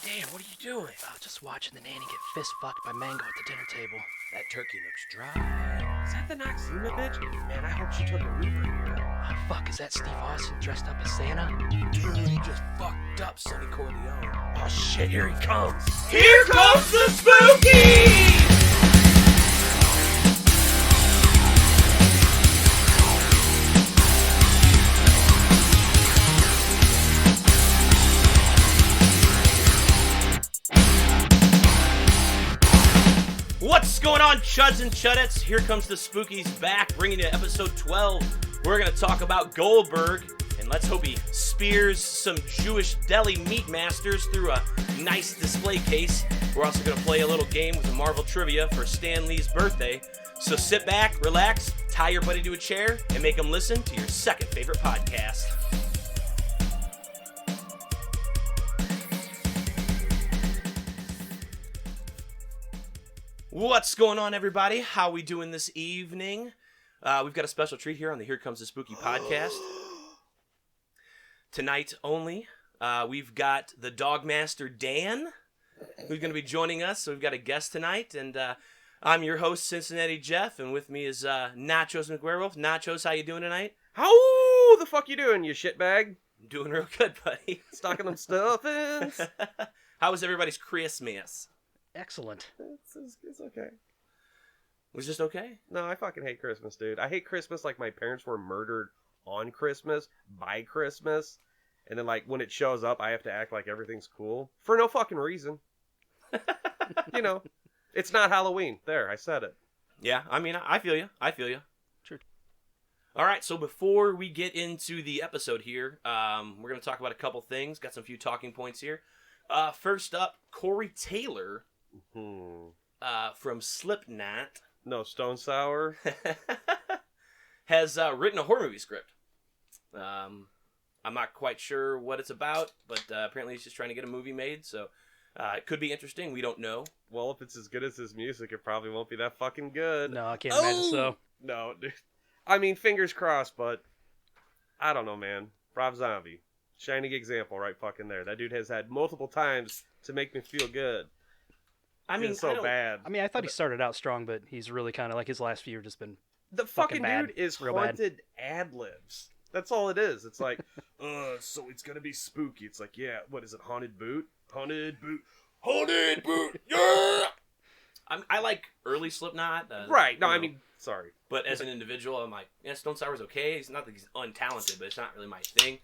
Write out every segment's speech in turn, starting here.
Dan, what are you doing? Just watching the nanny get fist fucked by Mango at the dinner table. That turkey looks dry. Is that the Noxzema bitch? Man, I hope she took a Uber here. Oh, fuck, is that Steve Austin dressed up as Santa? Dude, he just fucked up Sonny Corleone. Oh shit, here he comes. Here comes the spooky! What's going on, Chuds and CHUD-ettes? Here comes the Spookies back, bringing you episode 12. We're going to talk about Goldberg, and let's hope he spears some Jewish deli meat masters through a nice display case. We're also going to play a little game with the Marvel trivia for Stan Lee's birthday. So sit back, relax, tie your buddy to a chair, and make him listen to your second favorite podcast. What's going on, everybody? How we doing this evening? We've got a special treat here on the Here Comes the Spooky podcast. Tonight only, we've got the Dogmaster Dan, who's going to be joining us. So we've got a guest tonight, and I'm your host, Cincinnati Jeff, and with me is Nachos McWerewolf. Nachos, how you doing tonight? How the fuck you doing, you shitbag? I'm doing real good, buddy. Stocking them stuffings. How was everybody's Christmas? Excellent. It's okay. Was just okay? No, I fucking hate Christmas, dude. I hate Christmas like my parents were murdered on Christmas, by Christmas, and then like when it shows up, I have to act like everything's cool for no fucking reason. You know, it's not Halloween. There, I said it. Yeah, I mean, I feel you. I feel you. Sure. All right, so before we get into the episode here, we're going to talk about a couple things. Got some few talking points here. First up, Corey Taylor from Slipknot. No, Stone Sour. Has written a horror movie script. I'm not quite sure what it's about, but apparently he's just trying to get a movie made, so it could be interesting. We don't know. Well, if it's as good as his music, it probably won't be that fucking good. No, I can't imagine so. No, dude. I mean, fingers crossed, but I don't know, man. Rob Zombie. Shining example right fucking there. That dude has had multiple times to make me feel good. I mean, it's so bad. I mean, I thought he started out strong, but he's really kind of like his last few have just been The fucking bad. dude is Real bad. haunted ad-libs. That's all it is. It's like, so it's gonna be spooky. It's like, yeah, what is it, haunted boot? Haunted boot. Haunted boot! Yeah! I like early Slipknot. Right, no, you I know, mean, sorry. But as an individual, I'm like, yeah, Stone Sour's okay. It's not that he's untalented, but it's not really my thing.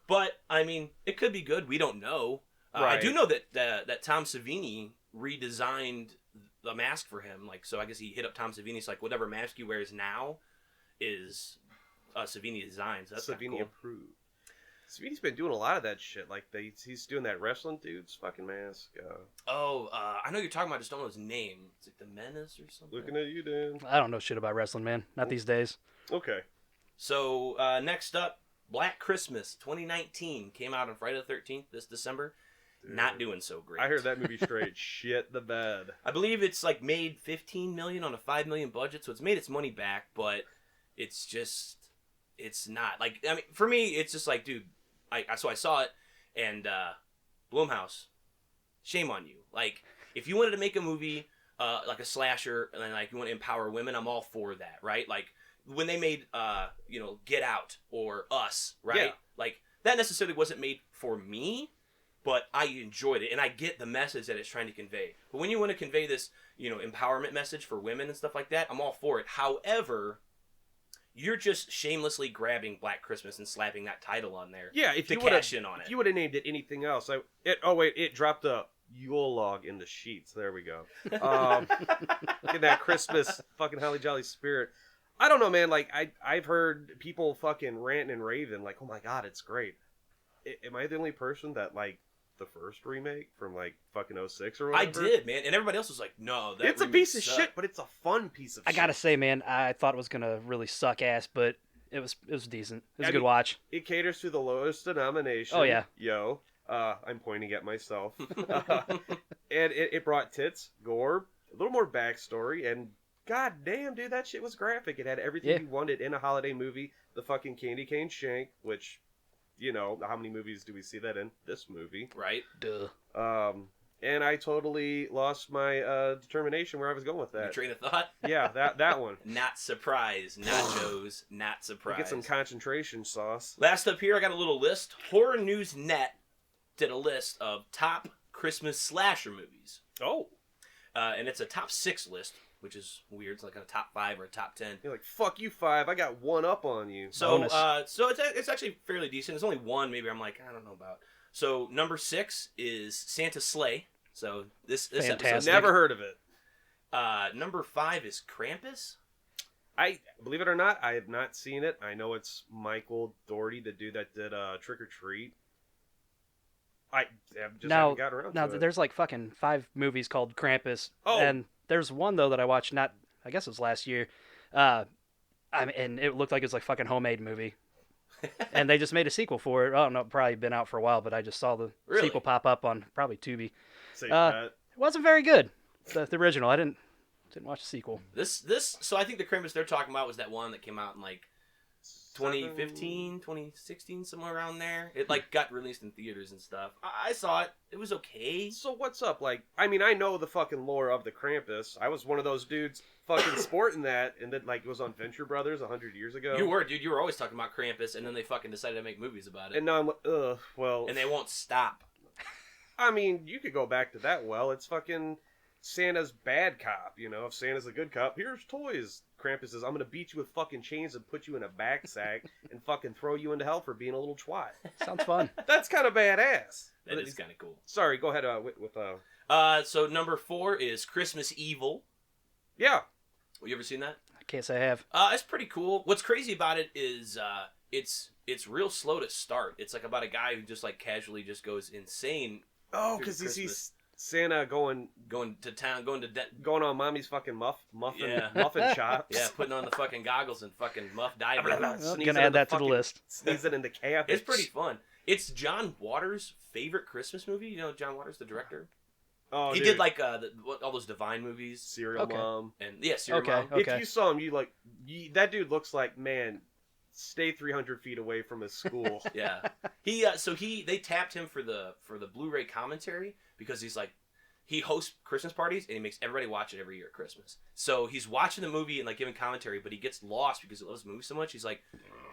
But, I mean, it could be good. We don't know. Right. I do know that Tom Savini redesigned the mask for him. Like, so I guess he hit up Tom Savini. It's like, whatever mask he wears now is Savini design. So that's Savini cool. approved. Savini's been doing a lot of that shit. Like, he's doing that wrestling dude's fucking mask. I know you're talking about. I just don't know his name. It's like the Menace or something. Looking at you, Dan. I don't know shit about wrestling, man. Not these days. Okay. So, next up, Black Christmas 2019 came out on Friday the 13th this December. Dude. Not doing so great. I heard that movie straight shit the bed. I believe it's like made $15 million on a $5 million budget, so it's made its money back, but it's not like, I mean, for me, it's just like, dude, so I saw it, and Blumhouse, shame on you. Like, if you wanted to make a movie like a slasher, and then like you want to empower women, I'm all for that, right? Like when they made Get Out or Us, right? Yeah. Like that necessarily wasn't made for me, but I enjoyed it, and I get the message that it's trying to convey. But when you want to convey this, empowerment message for women and stuff like that, I'm all for it. However, you're just shamelessly grabbing Black Christmas and slapping that title on there. Yeah, if to you cash in on it. If you would have named it anything else, it dropped a Yule log in the sheets. There we go. In that Christmas fucking holly jolly spirit. I don't know, man. Like I've heard people fucking ranting and raving, like, "Oh my god, it's great." Am I the only person that like the first remake from like fucking 06 or whatever? I did, man, and everybody else was like, "No, that it's a remake piece of sucked." shit, but it's a fun piece of I shit. gotta say, man, I thought it was gonna really suck ass, but it was decent. It was a good mean, watch. It caters to the lowest denomination. Oh, yeah. Yo. I'm pointing at myself. And it brought tits, gore, a little more backstory, and god damn, dude, that shit was graphic. It had everything you wanted in a holiday movie. The fucking candy cane shank, which, how many movies do we see that in? This movie. Right? Duh. And I totally lost my determination where I was going with Your that. train of thought? Yeah, that one. Not surprised. Nachos, not We surprised. get some concentration sauce. Last up here, I got a little list. Horror News Net did a list of top Christmas slasher movies. Oh. And it's a top 6 list, which is weird. It's like a top 5 or a top 10. You're like, fuck you, 5. I got one up on you. So, Bonus. so it's actually fairly decent. There's only one maybe I'm like, I don't know about. So number 6 is Santa's Sleigh. So this Fantastic. episode. Never heard of it. Number 5 is Krampus. I believe it or not, I have not seen it. I know it's Michael Dougherty, the dude that did Trick or Treat. I just haven't got around Now to it. there's like fucking 5 movies called Krampus. Oh. And there's one though that I watched. I guess it was last year. And it looked like it was like a fucking homemade movie. And they just made a sequel for it. I don't know, probably been out for a while, but I just saw the Really? sequel pop up on probably Tubi. Say uh, that. It wasn't very good. The original. I didn't watch the sequel. So I think the Krampus they're talking about was that one that came out in like 2015, 2016, somewhere around there. It like got released in theaters and stuff. I saw it. It was okay. So what's up? Like, I mean, I know the fucking lore of the Krampus. I was one of those dudes fucking sporting that, and then like it was on Venture Brothers 100 years ago. You were, dude. You were always talking about Krampus, and then they fucking decided to make movies about it. And now I'm like, ugh, well. And they won't stop. I mean, you could go back to that. Well, it's fucking Santa's bad cop. You know, if Santa's a good cop, here's toys. Krampus says, I'm gonna beat you with fucking chains and put you in a back sack and fucking throw you into hell for being a little twat. Sounds fun. That's kind of badass. That is kind of cool. Sorry, go ahead with So number 4 is Christmas Evil. yeah. Have you ever seen that? I can't say I have. It's pretty cool. What's crazy about it is it's real slow to start. It's like about a guy who just like casually just goes insane. Oh, through because he Christmas. sees Santa going to town, on mommy's fucking muffin Yeah. muffin chops. yeah, putting on the fucking goggles and fucking muff diving. Well, Sneezing gonna in add that to the fucking- list. Sneezing in the cabbage. It's pretty fun. It's John Waters' favorite Christmas movie. You know John Waters, the director. Oh, He dude. did like all those Divine movies Serial Okay. Mom. and Serial Okay. Mom. If you saw him, that dude looks like, man, stay 300 feet away from his school. Yeah. They tapped him for the Blu-ray commentary because he hosts Christmas parties and he makes everybody watch it every year at Christmas. So he's watching the movie and like giving commentary, but he gets lost because he loves the movie so much. He's like,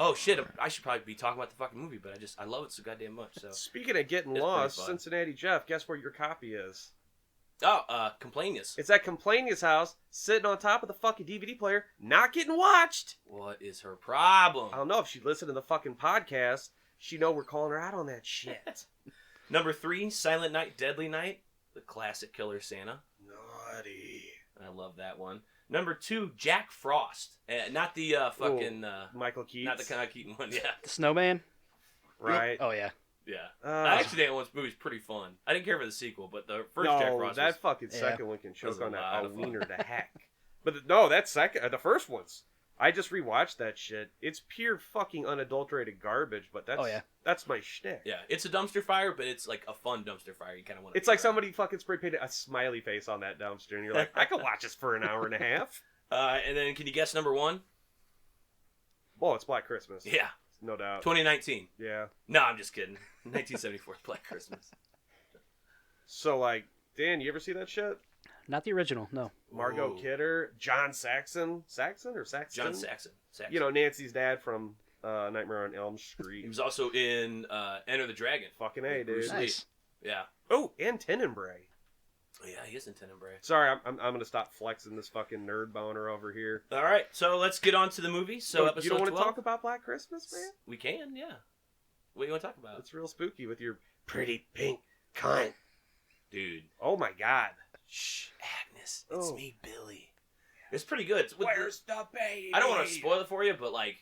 "Oh shit, I should probably be talking about the fucking movie, but I love it so goddamn much." So Speaking of getting It's lost, pretty fun. Cincinnati Jeff, guess where your copy is? Complainius. It's at Complainius' house, sitting on top of the fucking DVD player, not getting watched. What is her problem? I don't know if she listened to the fucking podcast. She know we're calling her out on that shit. Number 3, Silent Night, Deadly Night, the classic Killer Santa. Naughty. I love that one. Number 2, Jack Frost, not the fucking Michael Keaton. not the kind of Keaton one. Yeah, The Snowman. Right. Oh yeah. yeah. Uh, Actually, that movie's pretty fun. I didn't care for the sequel, but the first Jack no, Frost that was... fucking Yeah. second one can That was choke a on lot a of fun. wiener to heck. But no, that second, the first one's. I just rewatched that shit. It's pure fucking unadulterated garbage, but that's Oh, yeah. that's my shtick. Yeah, it's a dumpster fire, but it's like a fun dumpster fire. You kind of want. It's like somebody fucking spray painted a smiley face on that dumpster, and you're like, I could watch this for an hour and a half. And then, can you guess number 1? Oh, it's Black Christmas. Yeah, No doubt. 2019. Yeah. No, I'm just kidding. 1974 Black Christmas. So, like, Dan, you ever see that shit? Not the original. No. Margot Ooh. Kidder, John Saxon? Saxon or Saxton? John Saxon. You know, Nancy's dad from Nightmare on Elm Street. He was also in Enter the Dragon. Fucking A, dude. Bruce Lee. Nice. Yeah. Oh, and Tenenbaum. Oh, yeah, he is in Tenebrae. Sorry, I'm gonna stop flexing this fucking nerd boner over here. All right, so let's get on to the movie. So, episode you don't want 12. to talk about Black Christmas, man? We can, yeah. What do you want to talk about? It's real spooky with your pretty pink cunt. Dude. Oh my god. Shh, Agnes. It's Oh. me, Billy. It's pretty good. It's with the baby? I don't want to spoil it for you, but like,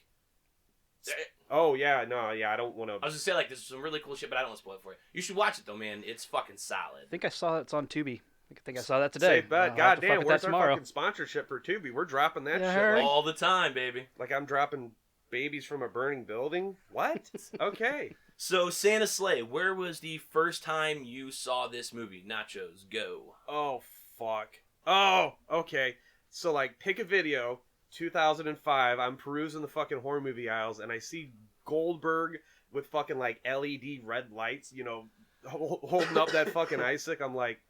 Oh yeah, no, yeah, I don't want I was to. gonna say like there's some really cool shit, but I don't want to spoil it for you. You should watch it though, man. It's fucking solid. I think I saw it's on Tubi. I think I saw that today. Safe bet. I'll have God to damn, fuck with where's that our tomorrow. fucking sponsorship for Tubi? We're dropping that Yeah, shit hurry. All the time, baby. like I'm dropping babies from a burning building. What? Okay. So Santa's Sleigh. Where was the first time you saw this movie? Nachos, go. Oh fuck. Oh, okay. So like, pick a video. 2005. I'm perusing the fucking horror movie aisles, and I see Goldberg with fucking like LED red lights. You know, holding up that fucking Isaac. I'm like,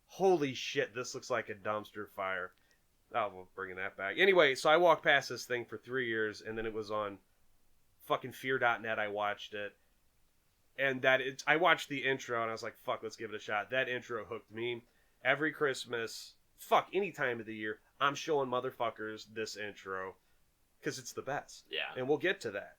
holy shit, this looks like a dumpster fire. Oh, we're bringing that back. Anyway, so I walked past this thing for 3 years, and then it was on fucking fear.net. I watched it. And I watched the intro, and I was like, fuck, let's give it a shot. That intro hooked me. Every Christmas, fuck, any time of the year, I'm showing motherfuckers this intro. Because it's the best. Yeah. And we'll get to that.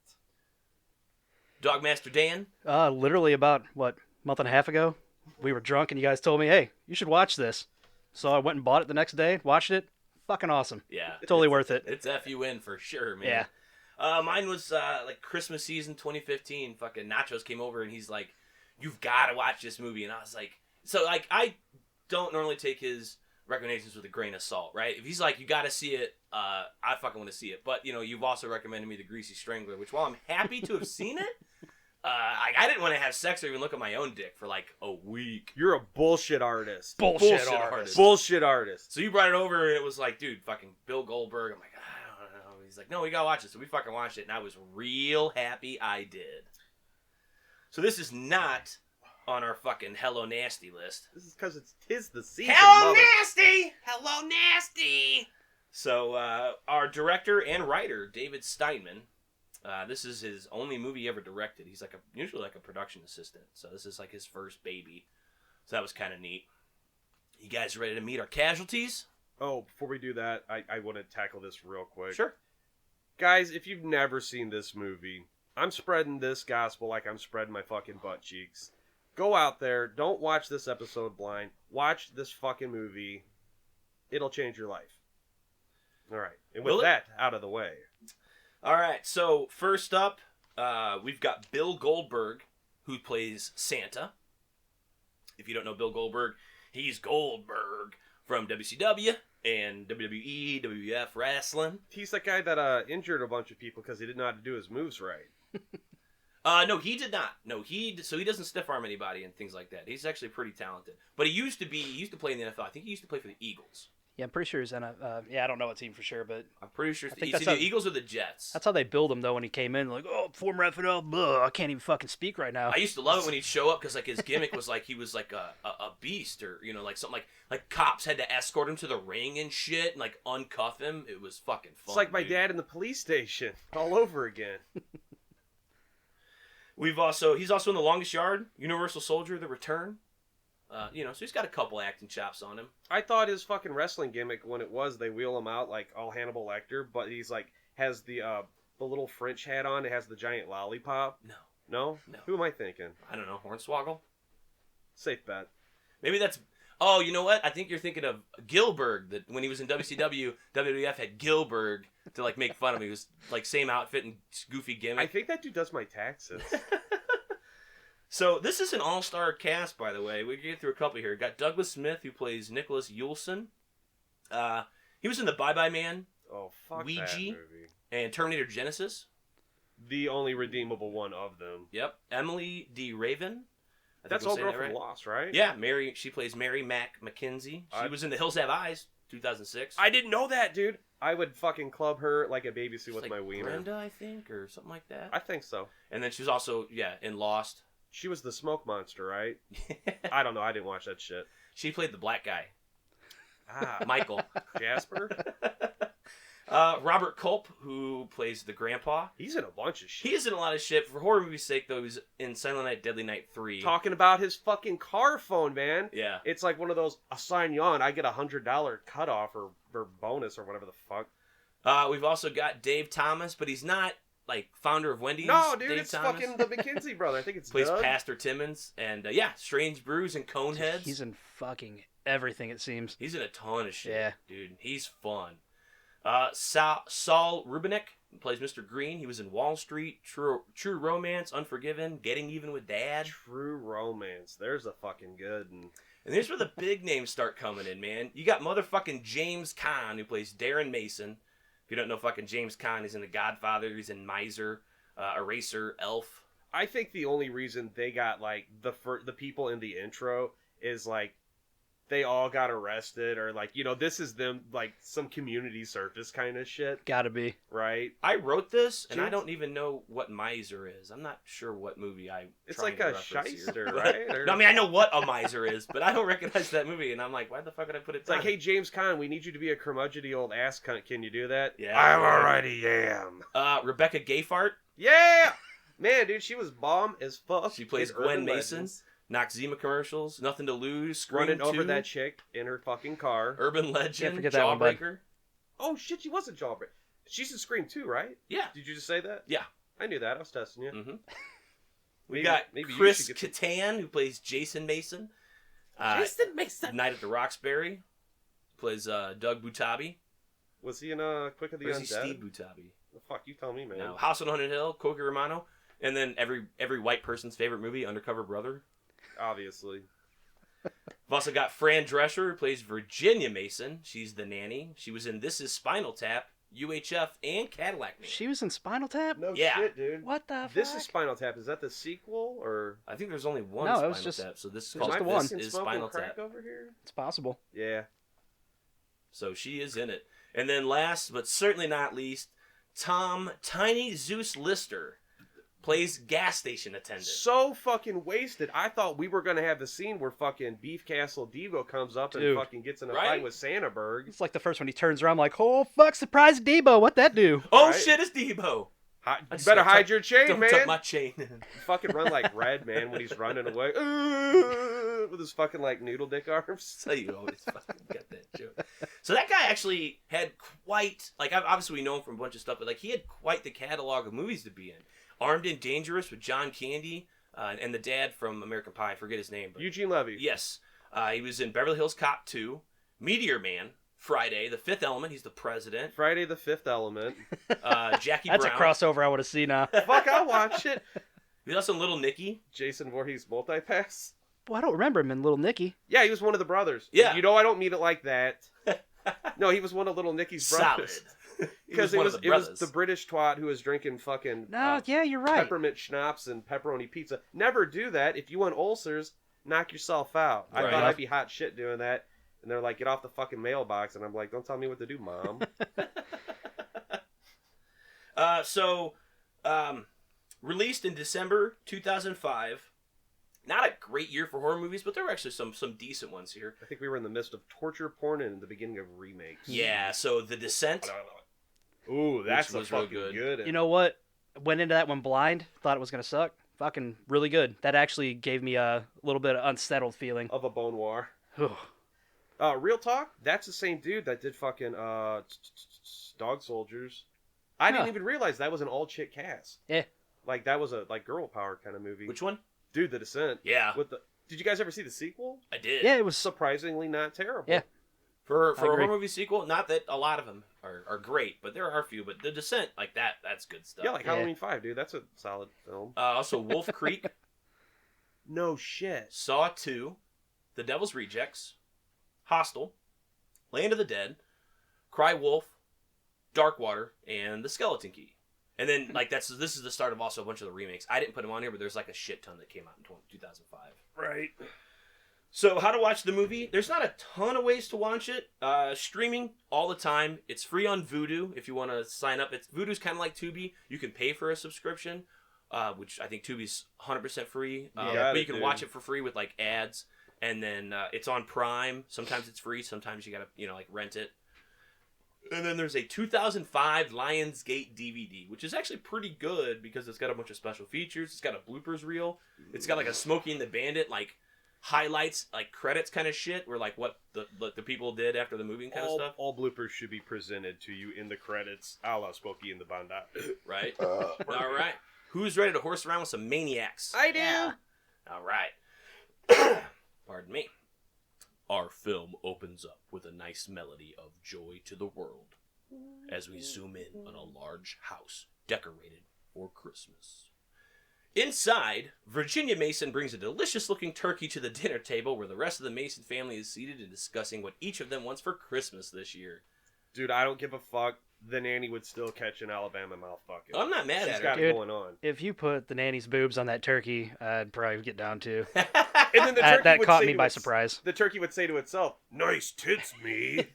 Dogmaster Dan? Literally about, month and a half ago, we were drunk, and you guys told me, hey, you should watch this. So I went and bought it the next day, watched it. Fucking awesome. Yeah. Totally worth it. It's FUN for sure, man. Yeah. Mine was like Christmas season 2015. Fucking Nachos came over and he's like, "You've got to watch this movie." And I was like, so like I don't normally take his recommendations with a grain of salt, right? If he's like, "You got to see it," I fucking want to see it. But you've also recommended me The Greasy Strangler, which while I'm happy to have seen it, I didn't want to have sex or even look at my own dick for like a week. You're a bullshit artist. Bullshit artist. Bullshit artist. So you brought it over and it was like, dude, fucking Bill Goldberg. I'm like, I don't know. He's like, no, we gotta watch it. So we fucking watched it, and I was real happy I did. So this is not on our fucking Hello Nasty list. This is because it's 'tis the season. Hello mother. Nasty! Hello Nasty! So our director and writer, David Steinman, this is his only movie he ever directed. He's like usually like a production assistant. So this is like his first baby. So that was kind of neat. You guys ready to meet our casualties? Oh, before we do that, I want to tackle this real quick. Sure. Guys, if you've never seen this movie, I'm spreading this gospel like I'm spreading my fucking butt cheeks. Go out there. Don't watch this episode blind. Watch this fucking movie. It'll change your life. All right. And with that out of the way. All right. So first up, we've got Bill Goldberg, who plays Santa. If you don't know Bill Goldberg, he's Goldberg from WCW and WWE, WWF wrestling. He's that guy that injured a bunch of people because he didn't know how to do his moves right. No, he did not. No, he doesn't stiff arm anybody and things like that. He's actually pretty talented. But he used to play in the NFL. I think he used to play for the Eagles. Yeah, I'm pretty sure he's in a. I don't know what team for sure, but I'm pretty sure I think it's either the Eagles or the Jets. that's how they build him though. When he came in, like, oh, former NFL, blah, I can't even fucking speak right now. I used to love it when he'd show up because like his gimmick was like he was like a beast or like something like cops had to escort him to the ring and shit and like uncuff him. It was fucking fun. It's like my dad in the police station all over again. He's also in The Longest Yard, Universal Soldier: The Return. So he's got a couple acting chops on him. I thought his fucking wrestling gimmick when it was they wheel him out like all Hannibal Lecter, but he's like has the little French hat on. It has the giant lollipop. No. Who am I thinking? I don't know. Hornswoggle. Safe bet. Maybe that's. Oh, you know what? I think you're thinking of Gilberg. That when he was in WCW, WWF had Gilberg to like make fun of him. He was like same outfit and goofy gimmick. I think that dude does my taxes. So this is an all-star cast, by the way. We can get through a couple here. Got Douglas Smith, who plays Nicholas Yulson. He was in The Bye-Bye Man. Oh, fuck Ouija, that movie. And Terminator Genesis. The only redeemable one of them. Yep. Emily D. Raven. That's Old Girl from Lost, right? Yeah, Mary. She plays Mary Mac McKenzie. She was in The Hills Have Eyes, 2006. I didn't know that, dude. I would fucking club her like a babysuit with like my wiener. Brenda, I think, or something like that. I think so. And then she was also, in Lost. She was the smoke monster, right? I don't know. I didn't watch that shit. She played the black guy. Michael. Jasper? Robert Culp, who plays the grandpa. He's in a bunch of shit. He is in a lot of shit. For horror movie's sake, though, he's in Silent Night, Deadly Night 3. Talking about his fucking car phone, man. Yeah. It's like one of those, I'll sign you on, I get $100 cutoff or bonus or whatever the fuck. We've also got Dave Thomas, but he's not like founder of Wendy's. No, dude, Dave it's Thomas. fucking the McKinsey brother. I think it's plays Doug. Pastor Timmons, and Strange Brews and Coneheads. He's in fucking everything, it seems. He's in a ton of shit. Yeah, dude, he's fun. Saul Rubinek plays Mr. Green. He was in Wall Street, True Romance, Unforgiven, Getting Even with Dad. True Romance. There's a fucking good one. And here's where the big names start coming in, man. You got motherfucking James Caan, who plays Darren Mason. If you don't know fucking James Caan, he's in The Godfather, he's in Miser, Eraser, Elf. I think the only reason they got like the people in the intro is like they all got arrested, or like, this is them, like some community service kind of shit, Gotta be. right? I wrote this, and I James? don't even know what miser is. I'm not sure what movie It's trying like to a reference here. shyster, right? Or- No, I mean, I know what a miser is, but I don't recognize that movie, and I'm like, why the fuck did I put it It's like, down? hey, James Caan, we need you to be a curmudgeony old ass cunt. Can you do that? Yeah. I already am. Rebecca Gayfart. Yeah! Man, dude, she was bomb as fuck. She plays in Gwen Urban Mason. Legends. Noxzema commercials. Nothing to Lose. Scream Running 2, over that chick in her fucking car. Urban Legend. Can't forget that one, bud. Jawbreaker. Oh, shit, she was a Jawbreaker. She's in Scream 2, right? Yeah. Did you just say that? Yeah. I knew that. I was testing you. Mm-hmm. Maybe- We got maybe you Chris should get Kattan, who plays Jason Mason. Jason Mason. Night at the Roxbury. Plays Doug Butabi. Was he in Quick of the Or is he Undead? Steve Butabi? Well, fuck, you tell me, man. No. House on Haunted Hill, Cokie Romano. And then every white person's favorite movie, Undercover Brother. Obviously. We've also got Fran Drescher, who plays Virginia Mason. She's the nanny. She was in This Is Spinal Tap, UHF, and Cadillac Man. She was in Spinal Tap? No Yeah. shit, dude. What the This fuck? is Spinal Tap. Is that the sequel, or I think there's only one No, it Spinal was just- Tap, so this is it was called just the This one. Is smoking Spinal crack Tap. over here? It's possible. Yeah. So she is in it. And then last, but certainly not least, Tom Tiny Zeus Lister plays gas station attendant. So fucking wasted. I thought we were gonna have the scene where fucking Beef Castle Devo comes up and Dude. fucking gets in a Right? fight with Santaberg. It's like the first one he turns around like, oh fuck, surprise Debo, what that do? Oh Right? shit, it's Debo. You I just better gotta hide tuck- your chain, Don't man. tuck my chain. You fucking run like Red, man, when he's running away with his fucking like noodle dick arms. So you always fucking get that joke. So that guy actually had quite, like, obviously we know him from a bunch of stuff, but like he had quite the catalog of movies to be in. Armed and Dangerous with John Candy and the dad from American Pie. I forget his name. But Eugene Levy. yes, he was in Beverly Hills Cop 2, Meteor Man, Friday, The Fifth Element. He's the president. Friday the Fifth Element. Jackie That's Brown. a crossover I want to see now. Fuck, I'll watch it. He's also in Little Nicky. Jason Voorhees Multipass. Well, I don't remember him in Little Nicky. Yeah, he was one of the brothers. Yeah. You know I don't mean it like that. No, he was one of Little Nicky's Solid. brothers. Because one of the it was brothers. the British twat who was drinking fucking No, yeah, you're right. peppermint schnapps and pepperoni pizza. Never do that. If you want ulcers, knock yourself out. I Right. thought I'd be hot shit doing that. And they're like, get off the fucking mailbox. And I'm like, don't tell me what to do, Mom. Released in December 2005. Not a great year for horror movies, but there were actually some decent ones here. I think we were in the midst of torture porn and the beginning of remakes. Yeah, so The Descent. Ooh, that's Which was a real fucking good. good. You know what? Went into that one blind, thought it was going to suck. Fucking really good. That actually gave me a little bit of unsettled feeling. Of a bone war. Ugh. Real talk, that's the same dude that did fucking Dog Soldiers. I didn't Huh. even realize that was an all chick cast. Yeah. Like that was a like girl power kind of movie. Which one? Dude, The Descent. Yeah, Did you guys ever see the sequel? I did. Yeah, it was. Surprisingly not terrible. Yeah. For I a horror agree. movie sequel, not that a lot of them are great, but there are a few. But The Descent, like that's good stuff. Yeah, like Yeah. Halloween 5, dude. That's a solid film. Also, Wolf Creek, No shit. Saw 2, The Devil's Rejects, Hostel, Land of the Dead, Cry Wolf, Dark Water, and The Skeleton Key. And then, like, this is the start of also a bunch of the remakes. I didn't put them on here, but there's like a shit ton that came out in 2005. Right. So, how to watch the movie? There's not a ton of ways to watch it. Streaming all the time. It's free on Vudu if you want to sign up. Vudu's kind of like Tubi. You can pay for a subscription, which I think Tubi's 100% free. But you can watch it for free with like ads. And then it's on Prime. Sometimes it's free. Sometimes you gotta like rent it. And then there's a 2005 Lionsgate DVD, which is actually pretty good because it's got a bunch of special features. It's got a bloopers reel. It's got like a Smokey and the Bandit like highlights, like credits kind of shit, where like what the people did after the movie and kind of stuff. All bloopers should be presented to you in the credits, a la Smokey and the Bandit. Right? All right. Who's ready to horse around with some maniacs? I do. Yeah. All right. Pardon me. Our film opens up with a nice melody of Joy to the World as we zoom in on a large house decorated for Christmas. Inside, Virginia Mason brings a delicious-looking turkey to the dinner table where the rest of the Mason family is seated and discussing what each of them wants for Christmas this year. Dude, I don't give a fuck. the nanny would still catch an Alabama mouthfucking. I'm not mad She's at got her. it going on. If you put the nanny's boobs on that turkey, I'd probably get down too. And then the turkey That would caught say me to by its- surprise. The turkey would say to itself, "Nice tits, me."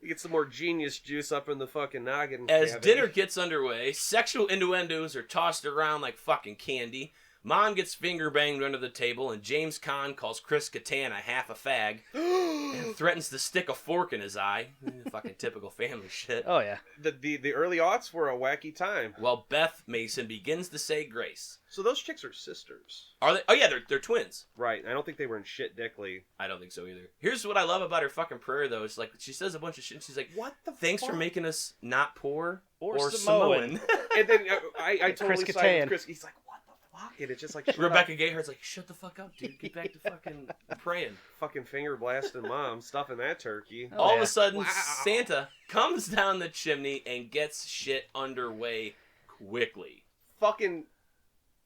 You get some more genius juice up in the fucking noggin. As cavity. dinner gets underway, sexual innuendos are tossed around like fucking candy. Mom gets finger banged under the table, and James Caan calls Chris Kattan a half a fag and threatens to stick a fork in his eye. Fucking typical family shit. Oh yeah. The early aughts were a wacky time. While Beth Mason begins to say grace. So those chicks are sisters. Are they? Oh yeah, they're twins. Right. I don't think they were in shit dickly. I don't think so either. Here's what I love about her fucking prayer though. It's like she says a bunch of shit. And she's like, What the "Thanks for fuck? making us not poor Or Samoan." Samoan. And then I totally Chris sided Kattan. with Chris. He's like, what the fuck? And it's just like, shut Rebecca up. Gayhart's like, "Shut the fuck up, dude. Get back to fucking praying." Fucking finger blasting mom stuffing that turkey. Oh, All of yeah. a sudden, Wow. Santa comes down the chimney and gets shit underway quickly. Fucking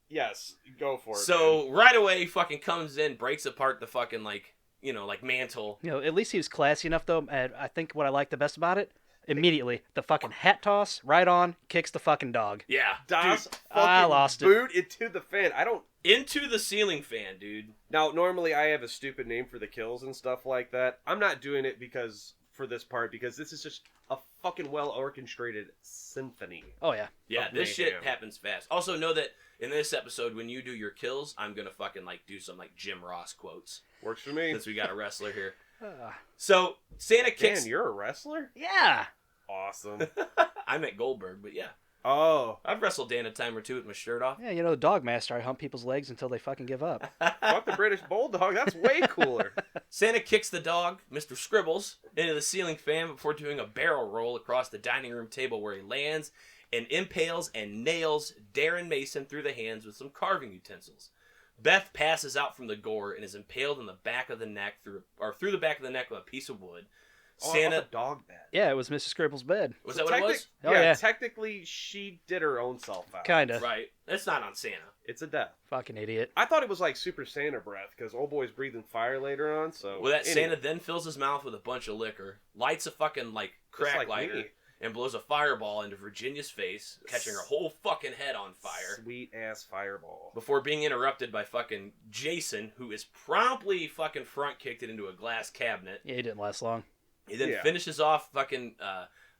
yes, go for it. So right away, fucking comes in, breaks apart the fucking like mantle. You know, at least he was classy enough though. And I think what I like the best about it, immediately the fucking hat toss, right on, kicks the fucking dog. Yeah, Das dude, fucking I lost it. boot into the fan. I don't. into the ceiling fan, dude. Now, normally I have a stupid name for the kills and stuff like that. I'm not doing it for this part because this is just a fucking well orchestrated symphony. Oh yeah. Yeah, Of this shit mayhem. happens fast. Also, know that in this episode, when you do your kills, I'm gonna fucking like do some like Jim Ross quotes Works for me. since we got a wrestler here. Uh, So Santa kicks. Man, you're a wrestler? yeah. Awesome. I meant Goldberg, but yeah, Oh, I've wrestled Dan a time or two with my shirt off. Yeah, you know the dog master. I hump people's legs until they fucking give up. fuck the British Bulldog. That's way cooler. Santa kicks the dog, Mr. Scribbles, into the ceiling fan before doing a barrel roll across the dining room table where he lands and impales and nails Darren Mason through the hands with some carving utensils. Beth passes out from the gore and is impaled in the back of the neck through the back of the neck with a piece of wood. Santa, Off a dog bed. Yeah, it was Mrs. Scribble's bed. was So that what it was? Oh, yeah, yeah. technically she did her own self out. Kinda. Right. That's not on Santa. It's a death. Fucking idiot. I thought it was like Super Santa breath because old boy's breathing fire later on. So Well, that anyway, Santa then fills his mouth with a bunch of liquor, lights a fucking like just crack like lighter, me. and blows a fireball into Virginia's face, catching her whole fucking head on fire. Sweet ass fireball. Before being interrupted by fucking Jason, who is promptly fucking front kicked it into a glass cabinet. Yeah, he didn't last long. He then Yeah. finishes off fucking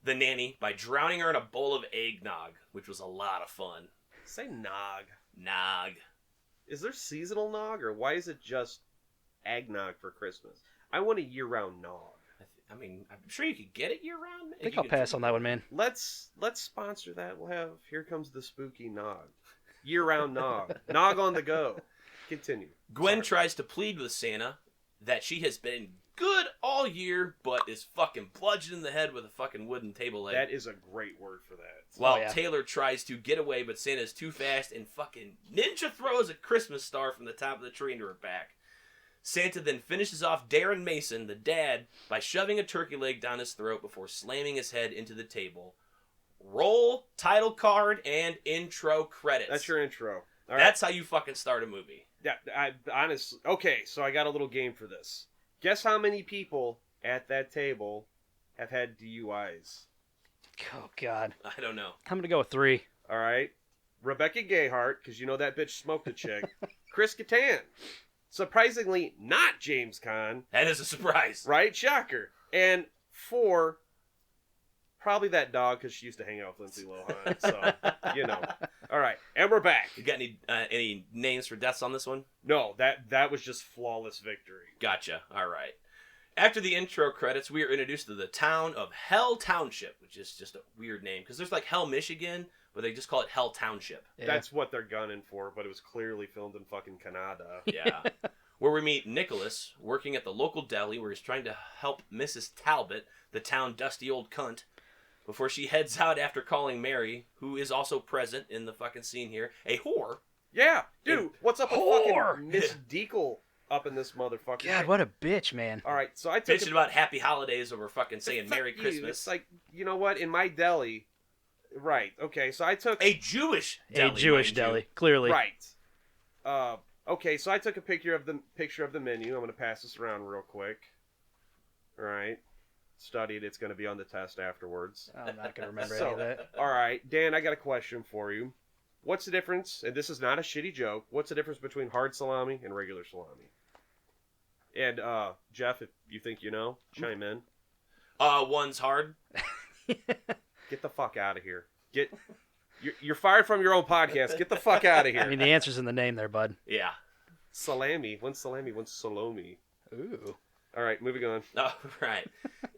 the nanny by drowning her in a bowl of eggnog, which was a lot of fun. Say nog. Nog. Is there seasonal nog or why is it just eggnog for Christmas? I want a year-round nog. I mean, I'm sure you could get it year round. I think I'll pass on that one, man. Let's sponsor that. We'll have Here Comes the Spooky Nog. Year-round nog. Nog on the go. Continue. Gwen Sorry. tries to plead with Santa that she has been good all year, but is fucking bludgeoned in the head with a fucking wooden table leg. That is a great word for that. While Oh, yeah. Taylor tries to get away, but Santa's too fast and fucking ninja throws a Christmas star from the top of the tree into her back. Santa then finishes off Darren Mason, the dad, by shoving a turkey leg down his throat before slamming his head into the table. Roll, title card, and intro credits. That's your intro. All right. That's how you fucking start a movie. Yeah, honestly. Okay, so I got a little game for this. Guess how many people at that table have had DUIs? Oh God. I don't know. I'm gonna go with 3. All right. Rebecca Gayhart, because you know that bitch smoked a chick. Chris Kattan. Surprisingly, not James Caan. That is a surprise. Right? Shocker. And 4, probably that dog, because she used to hang out with Lindsay Lohan. So, you know. All right. And we're back. You got any names for deaths on this one? No, that was just flawless victory. Gotcha. All right. After the intro credits, we are introduced to the town of Hell Township, which is just a weird name because there's like Hell, Michigan, but they just call it Hell Township. Yeah. That's what they're gunning for, but it was clearly filmed in fucking Canada. Yeah. Where we meet Nicholas working at the local deli where he's trying to help Mrs. Talbot, the town dusty old cunt, before she heads out after calling Mary, who is also present in the fucking scene here, a whore. Yeah, dude, what's up with Whore! fucking Miss Deacle up in this motherfucker? God, what a bitch, man. All right, so I took Bitching about happy holidays over fucking saying Fuck Merry you. Christmas. It's like, you know what? In my deli, right? Okay, so I took A Jewish deli. A Jewish mind you. deli, clearly. right. Okay, so I took a picture of the menu. I'm gonna pass this around real quick. All right. studied. It's going to be on the test afterwards. I'm not gonna remember any of that. All right, Dan, I got a question for you. What's the difference, and this is not a shitty joke, what's the difference between hard salami and regular salami? And, Jeff, if you think you know, chime in. One's hard. Get the fuck out of here. You're fired from your own podcast. Get the fuck out of here. I mean, the answer's in the name there, bud. Yeah. Salami. One's salami, one's salami. Ooh. All right, moving on. Oh, right.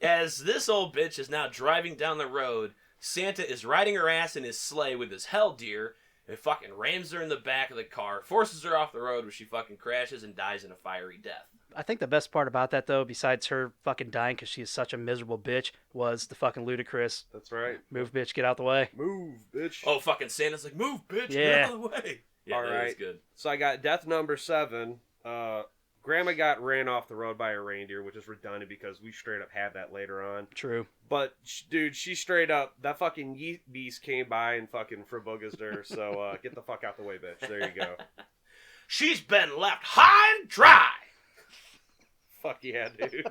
As this old bitch is now driving down the road, Santa is riding her ass in his sleigh with his hell deer and fucking rams her in the back of the car, forces her off the road where she fucking crashes and dies in a fiery death. I think the best part about that, though, besides her fucking dying because she is such a miserable bitch, was the fucking ludicrous That's right. move, bitch, get out the way. Move, bitch. Oh, fucking Santa's like, move, bitch, get Yeah. out of the way. Yeah, All that right. is good. So I got death number 7. Grandma got ran off the road by a reindeer, which is redundant because we straight up had that later on. True. But, dude, she straight up, that fucking yeet beast came by and fucking fraboogas her, so get the fuck out the way, bitch. There you go. She's been left high and dry. Fuck yeah, dude.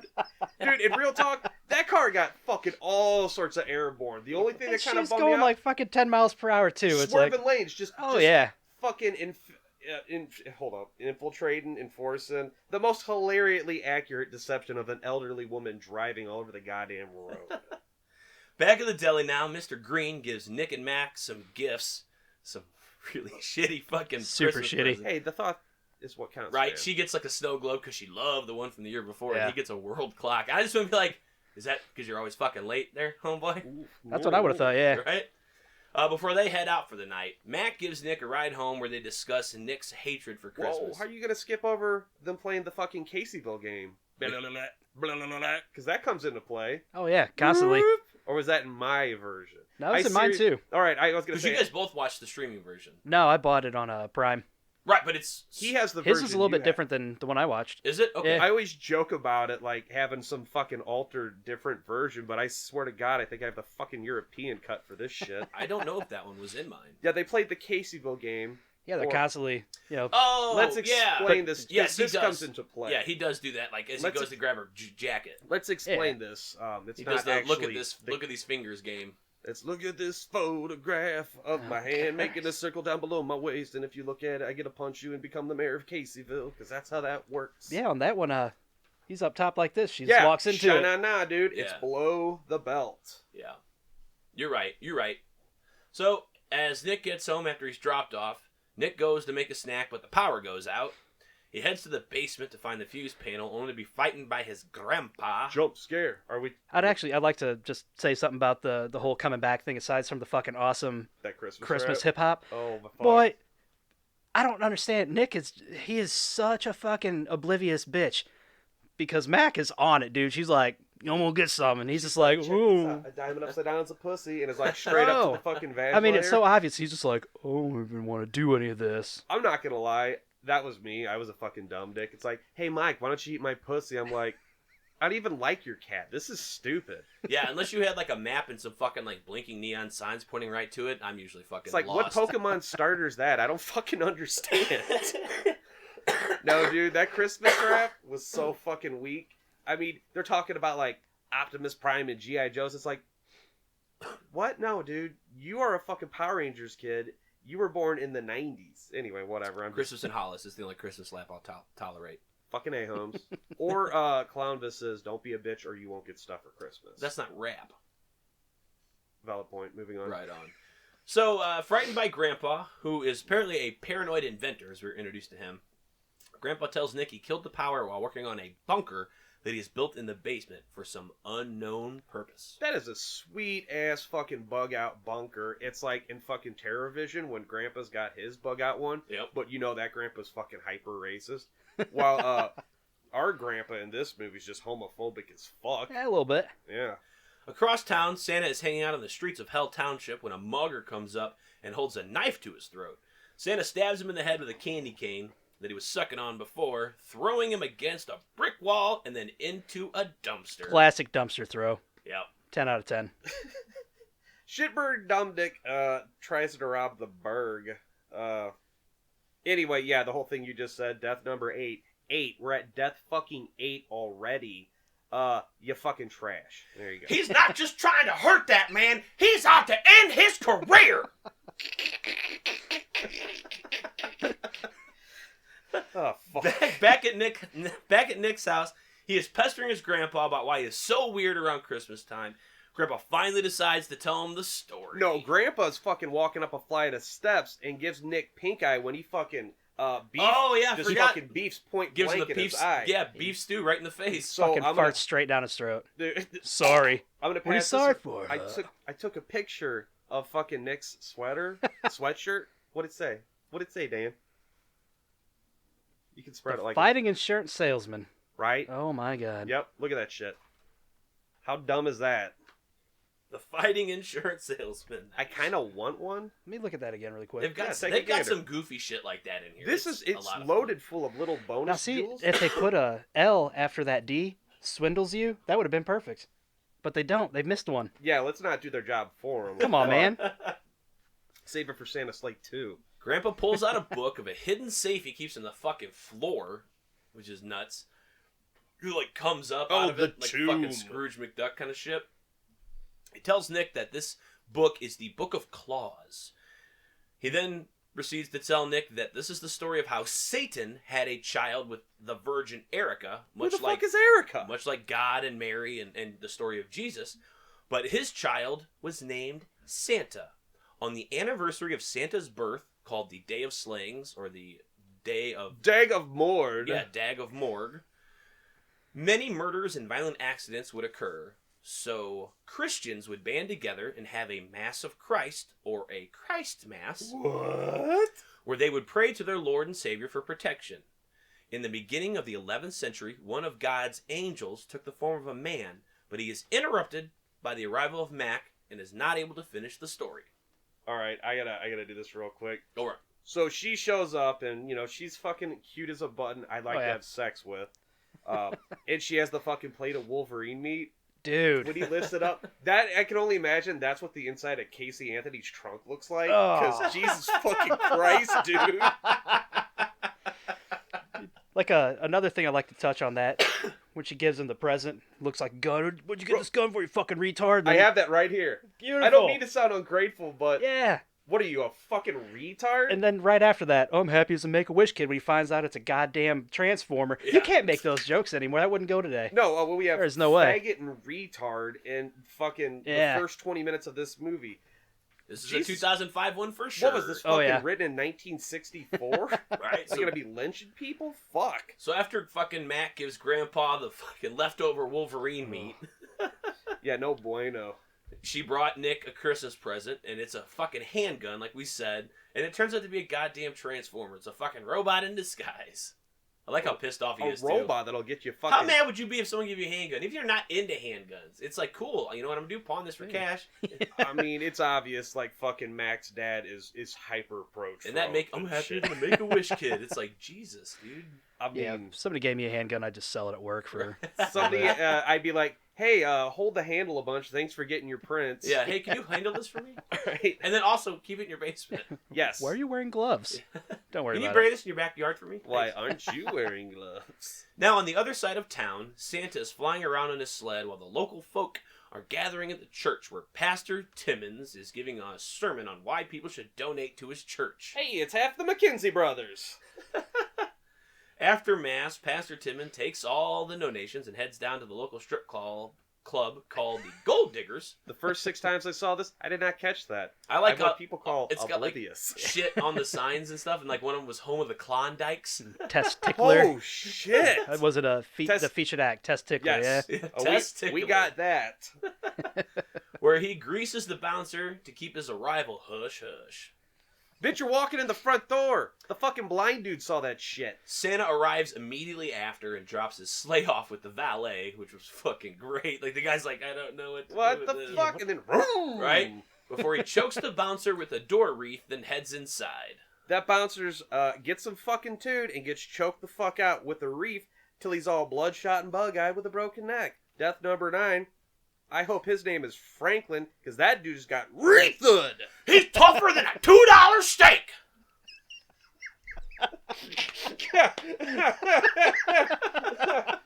Dude, in real talk, that car got fucking all sorts of airborne. The only thing that kind of She's bummed me going out, like fucking 10 miles per hour, too. It's like, swerving lanes, just yeah. fucking infiltrating, enforcing the most hilariously accurate deception of an elderly woman driving all over the goddamn road. Back at the deli now, Mr. Green gives Nick and Mac some gifts. Some really shitty fucking Super Christmas shitty. presents. Hey, the thought is what counts. Right, man. she gets like a snow globe because she loved the one from the year before, Yeah. and he gets a world clock. I just want to be like, is that because you're always fucking late there, homeboy? That's what I would have thought, yeah. Right? Before they head out for the night, Mac gives Nick a ride home where they discuss Nick's hatred for Whoa, Christmas. how are you gonna skip over them playing the fucking Caseyville game? Because that comes into play. Oh, yeah, constantly. Or was that in my version? No, it's in mine, too. All right, I was gonna Because say you guys both watched the streaming version. No, I bought it on Prime. Right, but it's... he has the His version is a little you bit have. different than the one I watched. Is it? Okay. Yeah. I always joke about it, like having some fucking altered, different version, but I swear to God, I think I have the fucking European cut for this shit. I don't know if that one was in mine. Yeah, they played the Caseyville game. Yeah, they're Or- constantly, Oh, Let's yeah. explain this. Yes, he this does. comes into play. Yeah, he does do that, like, as Let's he goes to grab her jacket. Let's explain this. It's He not does the actually... look at these fingers game. Let's look at this photograph of my hand making a circle down below my waist, and if you look at it, I get to punch you and become the mayor of Caseyville, because that's how that works. Yeah, on that one, he's up top like this. She just walks into it. Nah, dude. It's Yeah. below the belt. Yeah. You're right. So, as Nick gets home after he's dropped off, Nick goes to make a snack, but the power goes out. He heads to the basement to find the fuse panel, only to be frightened by his grandpa. Jump scare. Are we... I'd like to just say something about the whole coming back thing, aside from the fucking awesome That Christmas rap? hip hop. Oh, the fuck. Boy, I don't understand. Nick is such a fucking oblivious bitch. Because Mac is on it, dude. She's like, I'm gonna get some, and he's just like, Check this ooh. out. A diamond upside down is a pussy, and it's like straight up to the fucking vag I mean, it's layer. so obvious. He's just like, I don't even want to do any of this. I'm not gonna lie. That was me. I was a fucking dumb dick. It's like, hey, Mike, why don't you eat my pussy? I'm like, I don't even like your cat. This is stupid. Yeah, unless you had like a map and some fucking like blinking neon signs pointing right to it, I'm usually fucking It's like, lost. what Pokemon starter's that? I don't fucking understand. No, dude, that Christmas rap was so fucking weak. I mean, they're talking about like Optimus Prime and G.I. Joes. It's like, what? No, dude, you are a fucking Power Rangers kid. You were born in the 90s. Anyway, whatever. I'm just Christmas in Hollis is the only Christmas slap I'll tolerate. fucking A-homes. Or Clownvis says, don't be a bitch or you won't get stuff for Christmas. That's not rap. Valid point. Moving on. Right on. So, frightened by Grandpa, who is apparently a paranoid inventor, as we're introduced to him, Grandpa tells Nick he killed the power while working on a bunker that he has built in the basement for some unknown purpose. That is a sweet ass fucking bug out bunker. It's like in fucking TerraVision when Grandpa's got his bug out one. Yep. But you know that Grandpa's fucking hyper racist. While our Grandpa in this movie is just homophobic as fuck. Yeah, a little bit. Yeah. Across town, Santa is hanging out on the streets of Hell Township when a mugger comes up and holds a knife to his throat. Santa stabs him in the head with a candy cane that he was sucking on before, throwing him against a brick wall and then into a dumpster. Classic dumpster throw. Yep. 10 out of 10. Shitbird Dumbdick tries to rob the Berg. Anyway, yeah, the whole thing you just said, death number 8. 8. We're at death fucking 8 already. you fucking trash. There you go. He's not just trying to hurt that man. He's out to end his career. Oh, fuck. Back at Nick's house, he is pestering his grandpa about why he is so weird around Christmas time. Grandpa finally decides to tell him the story. No, Grandpa's fucking walking up a flight of steps and gives Nick pink eye when he fucking beef. Oh yeah, just forgot. fucking beefs point Gives him blank the in beef. his eye. Yeah, beef stew right in the face. So Fucking I'm farts gonna, straight down his throat. dude, Sorry. I'm gonna What are you pass sorry this. for? I took a picture of fucking Nick's sweatshirt. What'd it say? What'd it say, Dan? You can spread it like Fighting insurance salesman. right. Oh my god. Yep. Look at that shit. How dumb is that? The fighting insurance salesman. I kind of want one. Let me look at that again really quick. They've got take a they've got gander. some goofy shit like that in here. It's a lot of loaded full of little bonus Now see, jewels. if they put a L after that D, swindles you, that would have been perfect. But they don't. They've missed one. Yeah, let's not do their job for them. Come on, man. Save it for Santa Slate 2. Grandpa pulls out a book of a hidden safe he keeps in the fucking floor, which is nuts. Who like comes up out of the it like tomb. fucking Scrooge McDuck kind of shit. He tells Nick that this book is the Book of Claws. He then proceeds to tell Nick that this is the story of how Satan had a child with the Virgin Erica, Who the fuck is Erica? much like God and Mary and the story of Jesus. But his child was named Santa. On the anniversary of Santa's birth, called the Day of Slayings, or the Day of... Dag of Mord. Yeah, Dag of Morgue. Many murders and violent accidents would occur, so Christians would band together and have a Mass of Christ, or a Christ Mass, What? where they would pray to their Lord and Savior for protection. In the beginning of the 11th century, one of God's angels took the form of a man, but he is interrupted by the arrival of Mac and is not able to finish the story. All right, I gotta do this real quick. Go on. So she shows up, and she's fucking cute as a button. I'd like Oh, to yeah. have sex with. And she has the fucking plate of Wolverine meat. Dude. When he lifts it up, that I can only imagine that's what the inside of Casey Anthony's trunk looks like. Oh. Because Jesus fucking Christ, dude. Like another thing I'd like to touch on that, when she gives him the present, looks like a gun. What'd you get this gun for, you fucking retard? And I then- have that right here. Beautiful. I don't mean to sound ungrateful, but Yeah. what are you, a fucking retard? And then right after that, I'm happy as a Make-A-Wish kid when he finds out it's a goddamn Transformer. Yeah. You can't make those jokes anymore. That wouldn't go today. No, well, we have There's no way. faggot and retard in fucking Yeah. the first 20 minutes of this movie. This is Jesus. a 2005 one for sure. What was this Oh, fucking yeah. written in 1964? Right. Is it gonna be lynching people? Fuck. So after fucking Mac gives Grandpa the fucking leftover Wolverine meat, Yeah, no bueno. she brought Nick a Christmas present, and it's a fucking handgun, like we said, and it turns out to be a goddamn Transformer. It's a fucking robot in disguise. I like how pissed off he A is, robot that'll get you too. fucking. How mad would you be if someone gave you a handgun? If you're not into handguns, it's like, cool, you know what I'm gonna do? Pawn this for cash. I mean, it's obvious. Like fucking Mac's dad is hyper pro. And that I'm happy to make a wish kid. It's like, Jesus, dude. I mean, Yeah, if somebody gave me a handgun, I'd just sell it at work for... somebody. I'd be like, hey, hold the handle a bunch. Thanks for getting your prints. Yeah, hey, can you handle this for me? Right. And then also keep it in your basement. Yes. Why are you wearing gloves? Don't worry Can you about bury it. this in your backyard for me? Why Thanks. aren't you wearing gloves? Now, on the other side of town, Santa is flying around on his sled while the local folk are gathering at the church where Pastor Timmons is giving a sermon on why people should donate to his church. Hey, it's half the McKinsey brothers. After Mass, Pastor Timmons takes all the donations and heads down to the local strip club called the Gold Diggers. The first 6 times I saw this, I did not catch that. I like what how people call it's got, like, oblivious. shit on the signs and stuff, and like one of them was home of the Klondikes. Testicular. Oh shit! Was it the Test- featured act? Testicular, Yes. yeah. Yeah, Oh, Testicular. we got that. Where he greases the bouncer to keep his arrival hush hush. Bitch, you're walking in the front door. The fucking blind dude saw that shit. Santa arrives immediately after and drops his sleigh off with the valet, which was fucking great. Like, the guy's like, I don't know what to What do the with this. fuck? And then, vroom. Right? Before he chokes the bouncer with a door wreath, then heads inside. That bouncer's gets some fucking toot and gets choked the fuck out with a reef till he's all bloodshot and bug-eyed with a broken neck. Death number 9. I hope his name is Franklin, because that dude just got reethud. He's tougher than a $2 steak!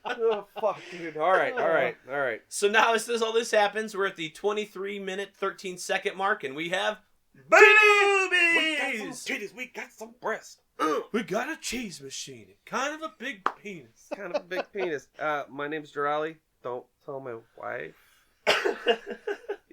Oh, fuck. dude. All right. So now as all this happens, we're at the 23-minute, 13-second mark, and we have We got some boobies! titties. We got some breasts. We got a cheese machine. Kind of a big penis. Kind of a big penis. My name's Durali. Don't tell my wife.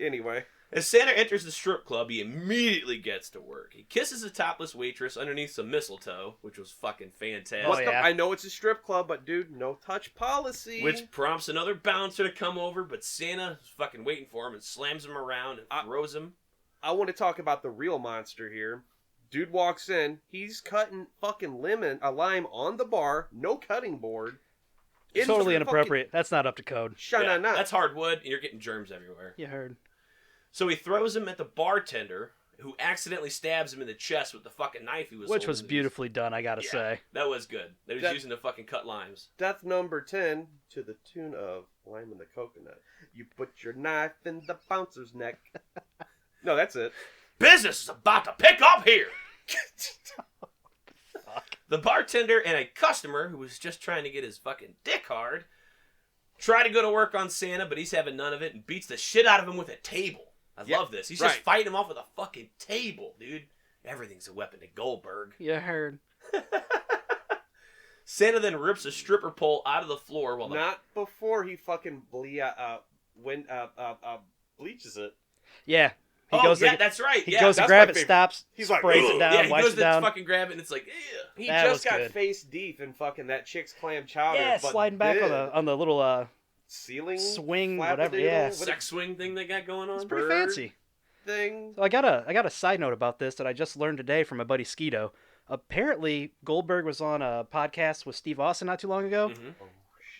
Anyway. As Santa enters the strip club, he immediately gets to work. He kisses a topless waitress underneath some mistletoe, which was fucking fantastic. Oh, yeah. I know it's a strip club, but dude, no touch policy. Which prompts another bouncer to come over, but Santa is fucking waiting for him and slams him around and throws him. I want to talk about the real monster here. Dude walks in, he's cutting fucking a lime on the bar, no cutting board. Totally inappropriate. That's not up to code. Shana. That's hardwood, and you're getting germs everywhere. You heard. So he throws him at the bartender, who accidentally stabs him in the chest with the fucking knife he was Which holding. was beautifully done, I gotta say. That was good. They was using to fucking cut limes. Death number 10 to the tune of Lime in the Coconut. You put your knife in the bouncer's neck. No, that's it. Business is about to pick up here! The bartender and a customer, who was just trying to get his fucking dick hard, try to go to work on Santa, but he's having none of it and beats the shit out of him with a table. I love this. He's just fighting him off with a fucking table, dude. Everything's a weapon to Goldberg. You heard. Santa then rips a stripper pole out of the floor while Not before he fucking bleaches it. Yeah. That's right. He goes to grab it, stops, He's like, sprays it down, yeah, he wipes goes it to down. fucking grab it, and it's like, ew. He That just was got good. face deep in fucking that chick's clam chowder. Yeah, but sliding back on the little ceiling swing, flapperdoodle, whatever. Yeah, Sex swing thing they got going on. it's pretty bird. fancy. thing. So I got a side note about this that I just learned today from my buddy Skeeto. Apparently, Goldberg was on a podcast with Steve Austin not too long ago. Mm-hmm. Oh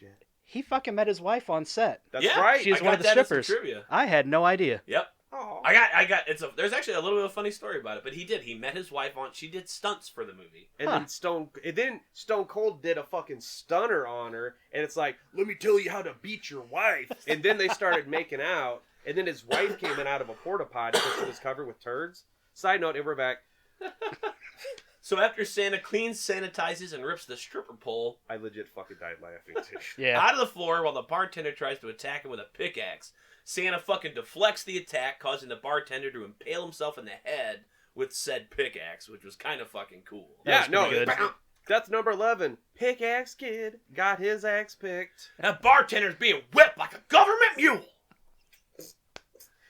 shit! He fucking met his wife on set. That's Yeah, right. She was I one got of the that as strippers. trivia. I had no idea. Yep. Oh. I got. There's actually a little bit of a funny story about it, but he met his wife on. She did stunts for the movie. And then Stone Cold did a fucking stunner on her, and it's like, let me tell you how to beat your wife. And then they started making out, and then his wife came in out of a porta potty because she was covered with turds. Side note, and we're back. So after Santa cleans, sanitizes, and rips the stripper pole I legit fucking died laughing too. Yeah. out of the floor while the bartender tries to attack him with a pickaxe, Santa fucking deflects the attack, causing the bartender to impale himself in the head with said pickaxe, which was kind of fucking cool. Yeah, was no, pretty good. That's number 11. Pickaxe Kid got his axe picked. That bartender's being whipped like a government mule.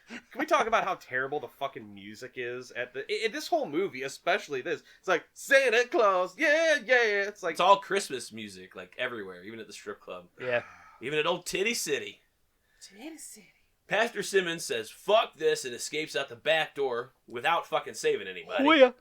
Can we talk about how terrible the fucking music is at in this whole movie, especially this? It's like Santa Claus, yeah. It's like It's all Christmas music, like everywhere, even at the strip club, Yeah. even at old Titty City. Titty City. Pastor Simmons says, "Fuck this," and escapes out the back door without fucking saving anybody. Oh, yeah.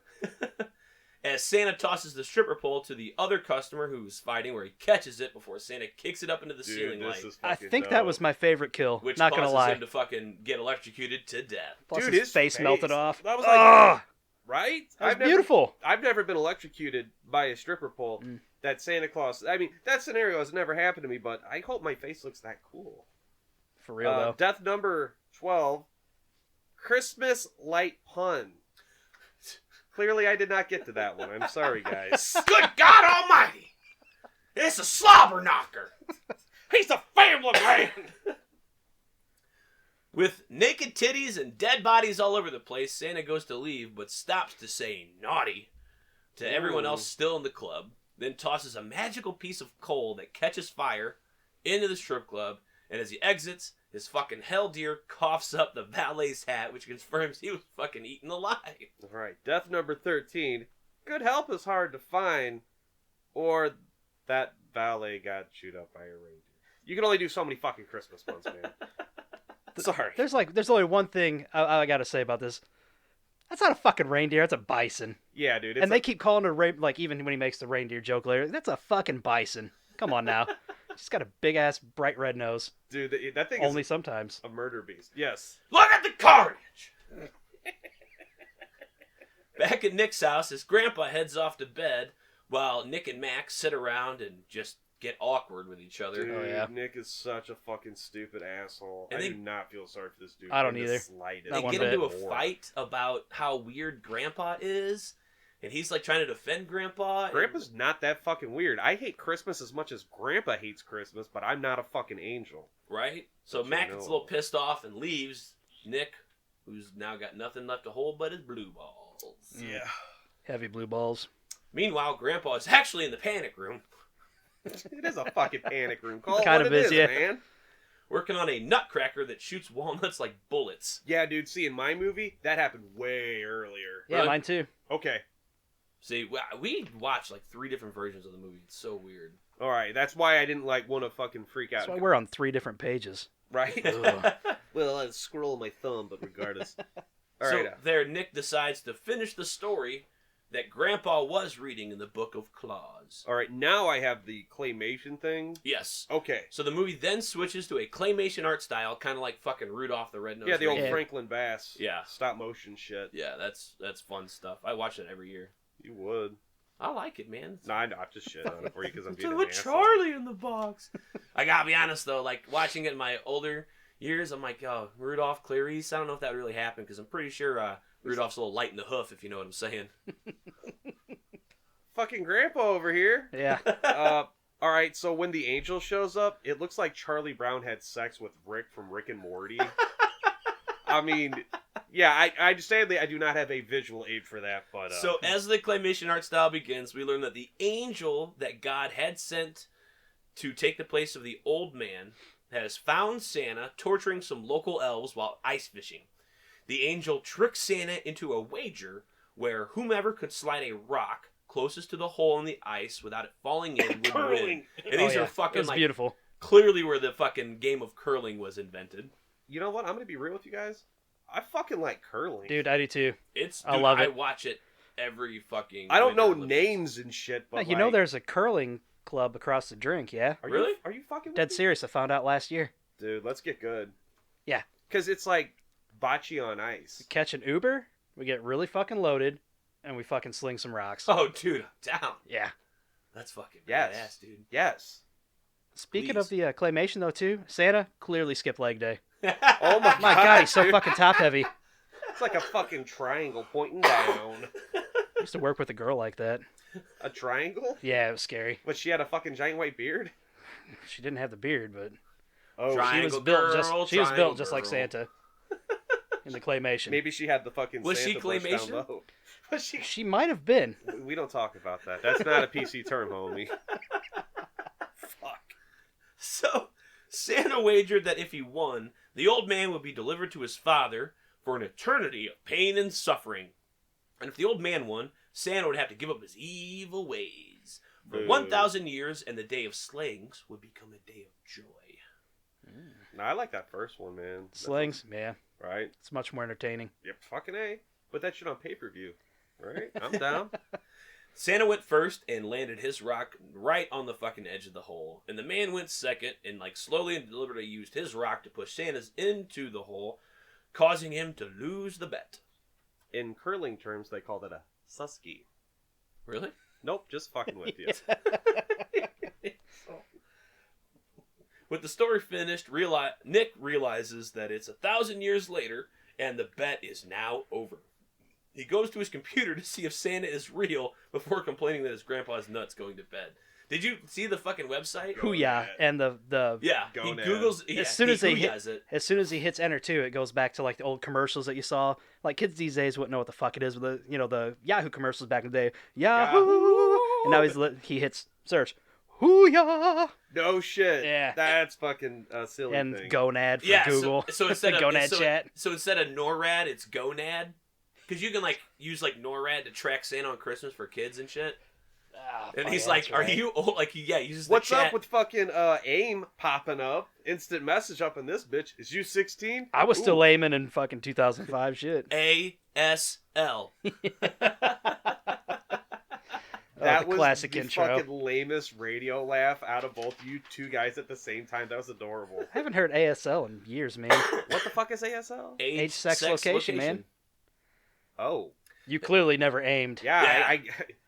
As Santa tosses the stripper pole to the other customer who's fighting, where he catches it before Santa kicks it up into the ceiling light, I think that was my favorite kill. which Not causes gonna lie. him to fucking get electrocuted to death. Plus Dude, his face melted off. That was like, Ugh, right? that was beautiful. I've never been electrocuted by a stripper pole. That Santa Claus. I mean, that scenario has never happened to me, but I hope my face looks that cool. For real, though. Death number 12. Christmas light pun. Clearly, I did not get to that one. I'm sorry, guys. Good God Almighty! It's a slobber knocker. He's a family man. With naked titties and dead bodies all over the place, Santa goes to leave, but stops to say naughty to everyone else still in the club, then tosses a magical piece of coal that catches fire into the strip club, and as he exits, his fucking hell deer coughs up the valet's hat, which confirms he was fucking eaten alive. All right, death number 13. Good help is hard to find, or that valet got chewed up by a reindeer. You can only do so many fucking Christmas ones, man. Sorry. There's only one thing I gotta say about this. That's not a fucking reindeer. That's a bison. Yeah, dude. And they keep calling it a like even when he makes the reindeer joke later. That's a fucking bison. Come on now. She's got a big ass bright red nose. Dude, that thing Only is sometimes. a murder beast. Yes. Look at the carnage! Back at Nick's house, his grandpa heads off to bed while Nick and Max sit around and just get awkward with each other. Dude, Oh, yeah. Nick is such a fucking stupid asshole. And I do not feel sorry for this dude. I don't in the either. slightest. Not They one get bit. into a fight about how weird grandpa is, and he's like trying to defend Grandpa. Grandpa's not that fucking weird. I hate Christmas as much as Grandpa hates Christmas, but I'm not a fucking angel. Right? So But Mac gets a little pissed off and leaves. Nick, who's now got nothing left to hold but his blue balls. Yeah. Heavy blue balls. Meanwhile, Grandpa is actually in the panic room, It is a fucking panic room. Call it Kind what of it is, yeah. man. working on a nutcracker that shoots walnuts like bullets. Yeah, dude. See, in my movie, that happened way earlier. Yeah, Really? mine too. Okay. See, we watched like 3 different versions of the movie. It's so weird. All right. That's why I didn't want to fucking freak out. That's why we're on 3 different pages. Right? Ugh. Well, I scroll my thumb, but regardless. All So right. there, Nick decides to finish the story that Grandpa was reading in the Book of Claus. All right. Now I have the claymation thing. Yes. Okay. So the movie then switches to a claymation art style, kind of like fucking Rudolph the Red-Nosed Yeah, the old Reindeer. Franklin Bass. Yeah. Stop motion shit. Yeah, that's fun stuff. I watch it every year. You would. I like it, man. Nah, I'm just shitting on it for you because I'm being an With asshole. Charlie in the box. I gotta be honest though, like watching it in my older years, I'm like, oh, Rudolph, Clarice. I don't know if that really happened because I'm pretty sure Rudolph's a little light in the hoof, if you know what I'm saying. Fucking Grandpa over here. Yeah. All right, so when the angel shows up, it looks like Charlie Brown had sex with Rick from Rick and Morty. I mean, yeah, I understandably I do not have a visual aid for that, but So as the claymation art style begins, we learn that the angel that God had sent to take the place of the old man has found Santa torturing some local elves while ice fishing. The angel tricks Santa into a wager where whomever could slide a rock closest to the hole in the ice without it falling in would win. curling. And these Oh, yeah. are fucking It was like beautiful. clearly where the fucking game of curling was invented. You know what? I'm gonna be real with you guys. I fucking like curling. Dude, I do too. I I love I it. watch it every fucking. I don't know Winter Olympics. names and shit, but You know there's a curling club across the drink, yeah? are Really? Are you fucking with Dead me? serious. I found out last year. Dude, let's get good. Yeah. Because it's like bocce on ice. Catch an Uber, we get really fucking loaded, and we fucking sling some rocks. Oh, dude, I'm down. Yeah. That's fucking Yes. badass, dude. Yes. Speaking Please. of the claymation, though, too, Santa clearly skipped leg day. Oh my, My God, he's so dude. fucking top heavy. It's like a fucking triangle pointing down. I used to work with a girl like that. A triangle? Yeah, it was scary. But she had a fucking giant white beard? She didn't have the beard, but Oh, Triangle she was built girl, she was built triangle just like girl. Santa in the claymation. maybe she had the fucking Was she Santa bush down claymation? low. Was she? She might have been. We don't talk about that. That's not a PC term, homie. Fuck. So, Santa wagered that if he won, the old man would be delivered to his father for an eternity of pain and suffering. And if the old man won, Santa would have to give up his evil ways for Boo. 1,000 years, and the day of slayings would become a day of joy. No, I like that first one, man. Slings, yeah. Right? It's much more entertaining. Yep, fucking A. Put that shit on pay-per-view. Right? I'm down. Santa went first and landed his rock right on the fucking edge of the hole. And the man went second and slowly and deliberately used his rock to push Santa's into the hole, causing him to lose the bet. In curling terms, they call that a susky. Really? Nope, just fucking with you. With the story finished, Nick realizes that it's 1,000 years later and the bet is now over. He goes to his computer to see if Santa is real before complaining that his grandpa's nuts going to bed. Did you see the fucking website? Hoo-yah. And the Yeah, Go he Ned. Googles. Yeah, As soon as they hit- hoo-yahs it. as soon as he hits enter too, it goes back to like the old commercials that you saw. Like kids these days wouldn't know what the fuck it is, but the Yahoo commercials back in the day. Yahoo! And now he hits search. Hoo-yah! No shit. Yeah. That's fucking a silly And thing. Gonad for Yeah, Google. so instead of Gonad chat. So instead of NORAD, it's Gonad, because you can use NORAD to track Santa on Christmas for kids and shit. Ah, And fuck, he's yeah, like, that's "Are right. you old?" Like, yeah, he uses the What's chat. up with fucking AIM popping up? Instant message up in this bitch. Is you 16? I was Ooh. still aiming in fucking 2005 shit. ASL. That the was classic the intro. fucking lamest radio laugh out of both you two guys at the same time. That was adorable. I haven't heard ASL in years, man. What the fuck is ASL? Age, sex, location, man. Oh. You clearly never aimed. Yeah, Yeah. I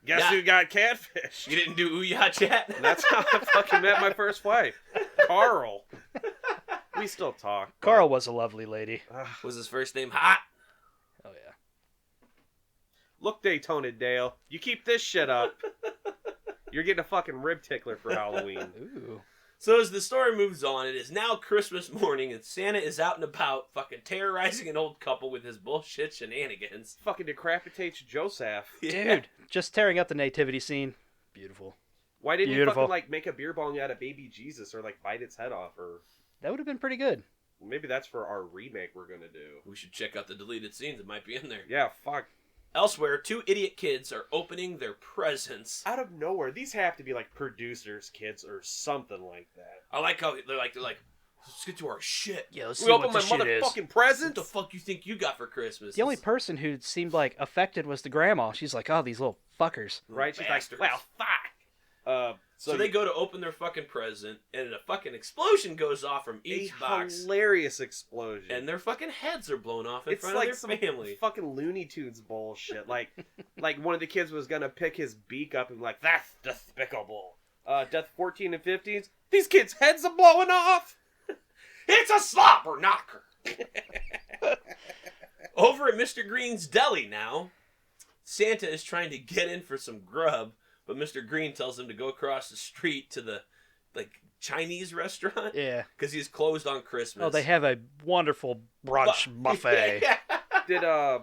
guess Yeah. who got catfish? You didn't do Ouya chat? That's how I fucking met my first wife. Carl. We still talk. but- Carl was a lovely lady. Ugh. Was his first name Hot? Oh yeah. Look, Daytona Dale, you keep this shit up, you're getting a fucking rib tickler for Halloween. Ooh. So as the story moves on, it is now Christmas morning, and Santa is out and about, fucking terrorizing an old couple with his bullshit shenanigans. Fucking decapitates Joseph. Yeah. Dude, just tearing up the nativity scene. Beautiful. Why didn't you Beautiful. fucking, like, make a beer bong out of baby Jesus or, like, bite its head off? Or That would have been pretty good. maybe that's for our remake we're gonna do. We should check out the deleted scenes. It might be in there. Yeah, fuck. Elsewhere, two idiot kids are opening their presents. Out of nowhere, these have to be, like, producers' kids or something like that. I like how they're like, let's get to our shit. Yeah, let's We see open what my this shit is. motherfucking What presents? the fuck you think you got for Christmas? The only person who seemed like affected was the grandma. She's like, oh, these little fuckers. Right? She's Bastards. like, well, fuck. So they go to open their fucking present, and a fucking explosion goes off from each box, hilarious explosion. and their fucking heads are blown off in it's front like of some their family. fucking Looney Tunes bullshit. Like one of the kids was gonna pick his beak up and be like, that's despicable. Death 14 and 15s. These kids' heads are blowing off. It's a slobber knocker. Over at Mr. Green's Deli now, Santa is trying to get in for some grub, but Mr. Green tells him to go across the street to the Chinese restaurant Yeah. because he's closed on Christmas. Oh, they have a wonderful brunch buffet. Yeah.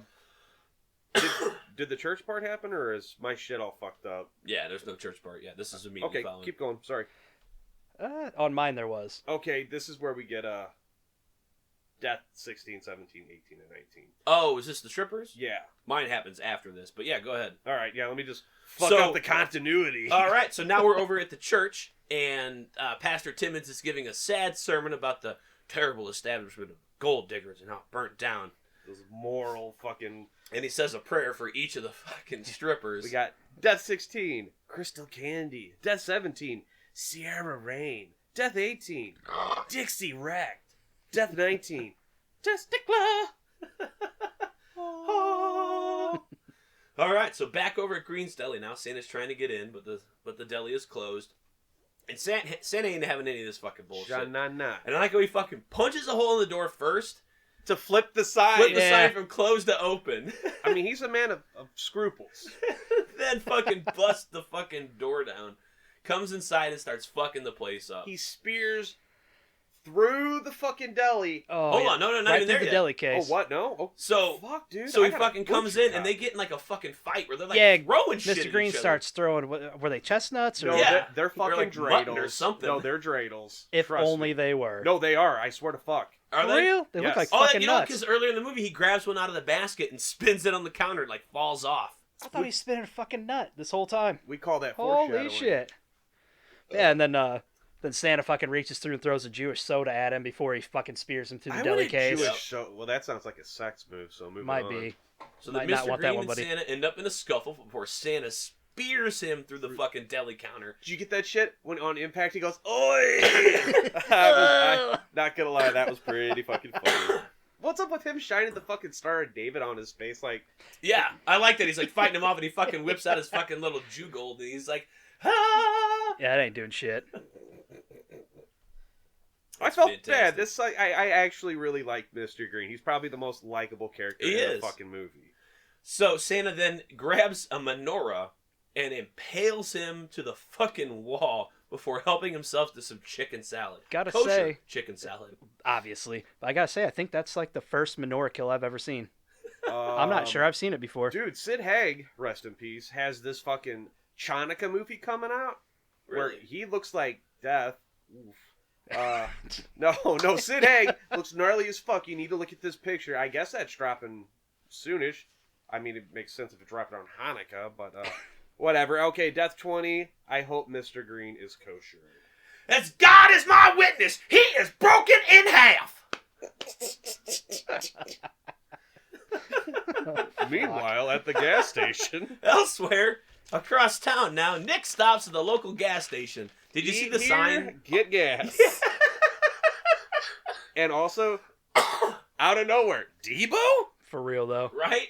Did the church part happen, or is my shit all fucked up? Yeah, there's no church part. Yeah, this is immediately Okay, following. keep going. Sorry. On mine there was. Okay, this is where we get Death 16, 17, 18, and 19. Oh, is this the strippers? Yeah. Mine happens after this, but yeah, go ahead. All right, yeah, let me just fuck So- up the continuity. All right, so now we're over at the church, and Pastor Timmons is giving a sad sermon about the terrible establishment of gold diggers and how it burnt down. Those moral fucking... And he says a prayer for each of the fucking strippers. We got Death 16, Crystal Candy. Death 17, Sierra Rain. Death 18, Dixie Wrecked. Death 19, Testickler. All right, so back over at Green's Deli now. Santa's trying to get in, but the deli is closed. And Santa ain't having any of this fucking bullshit. Sha-na-na. And I like how he fucking punches a hole in the door first, To flip the side. flip the Yeah. sign from closed to open. I mean, he's a man of scruples. Then fucking busts the fucking door down. Comes inside and starts fucking the place up. He spears through the fucking deli. Oh, Hold yeah. on, no, not right even through there the yet. deli Oh, case. what? No? Oh, So, fuck, dude. so I he gotta fucking comes butcher in and that. they get in like a fucking fight where they're like Yeah, throwing shit Mr. at Green each other. starts throwing. Were they chestnuts or? No, Yeah. they're They're fucking like mutton dreidels. or something. No, they're dreidels. If Trust only me. they were. No, they are. I swear to fuck. Are For they? real? They look Yes. like Oh, fucking you know, nuts. because earlier in the movie he grabs one out of the basket and spins it on the counter and like falls off. I thought he was spinning a fucking nut this whole time. We call that foreshadowing. Holy shit! Yeah, and then Santa fucking reaches through and throws a Jewish soda at him before he fucking spears him through the I deli want a case. Jewish show. Well, that sounds like a sex move, so move Might on. be. So Might then not Mr. want that Green one, and buddy. Santa end up in a scuffle before Santa spears him through the fucking deli counter. Did you get that shit? When on impact he goes, "Oi!" I'm not gonna lie, that was pretty fucking funny. What's up with him shining the fucking Star of David on his face? Like, Yeah, I like that. He's like fighting him off and he fucking whips out his fucking little Jew gold and he's like, ah! Yeah, it ain't doing shit. I felt fantastic. bad. This I actually really like Mr. Green. He's probably the most likable character He in is. the fucking movie. So Santa then grabs a menorah and impales him to the fucking wall before helping himself to some chicken salad. Gotta Kosher say- chicken salad. Obviously, but I gotta say, I think that's like the first menorah kill I've ever seen. I'm not sure I've seen it before. Dude, Sid Haig, rest in peace, has this fucking Chanukah movie coming out where Really? he looks like death. Oof. No, Sid Haig looks gnarly as fuck. You need to look at this picture. I guess that's dropping soonish. I mean, it makes sense if it dropped on Hanukkah, but whatever. Okay, Death 20. I hope Mr. Green is kosher. As God is my witness, he is broken in half. Meanwhile, at the gas station. Elsewhere, across town now, Nick stops at the local gas station. Did you see Eat the here, sign? Get gas. And also, out of nowhere, Debo? For real though. Right?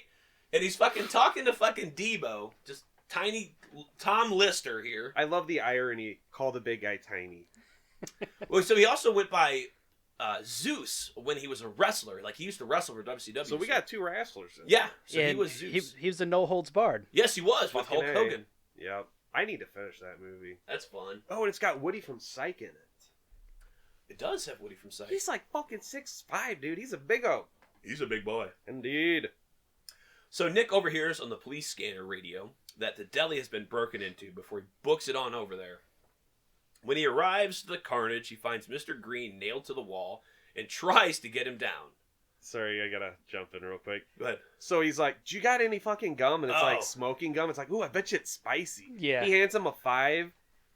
And he's fucking talking to fucking Debo. Just tiny Tom Lister here. I love the irony. Call the big guy tiny. Well, so he also went by Zeus when he was a wrestler. Like, he used to wrestle for WCW. So we got two wrestlers. Then. Yeah, so he And was Zeus. He was the no holds barred. Yes, he was, with Fucking Hulk A. Hogan. Yep. I need to finish that movie. That's fun. Oh, and it's got Woody from Psych in it. It does have Woody from Psych. He's like fucking 6'5", dude. He's a big O. He's a big boy. Indeed. So Nick overhears on the police scanner radio that the deli has been broken into before he books it on over there. When he arrives to the carnage, he finds Mr. Green nailed to the wall and tries to get him down. Sorry, I gotta jump in real quick. Go ahead. So he's like, "Do you got any fucking gum?" And it's Oh. like smoking gum. It's like, "Ooh, I bet you it's spicy." Yeah. He hands him a 5,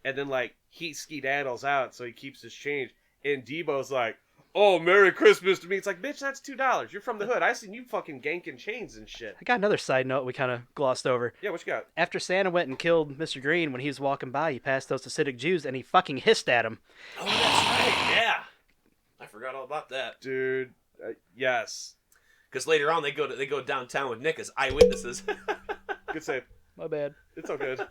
and then like he skedaddles out, so he keeps his change. And Debo's like, "Oh, Merry Christmas to me." It's like, bitch, that's $2. You're from the hood. I seen you fucking ganking chains and shit. I got another side note we kind of glossed over. Yeah, what you got? After Santa went and killed Mr. Green, when he was walking by, he passed those Hasidic Jews and he fucking hissed at him. Oh, that's right. Yeah. I forgot all about that. Dude, yes. Because later on, they go downtown with Nick as eyewitnesses. Good save. My bad. It's all good.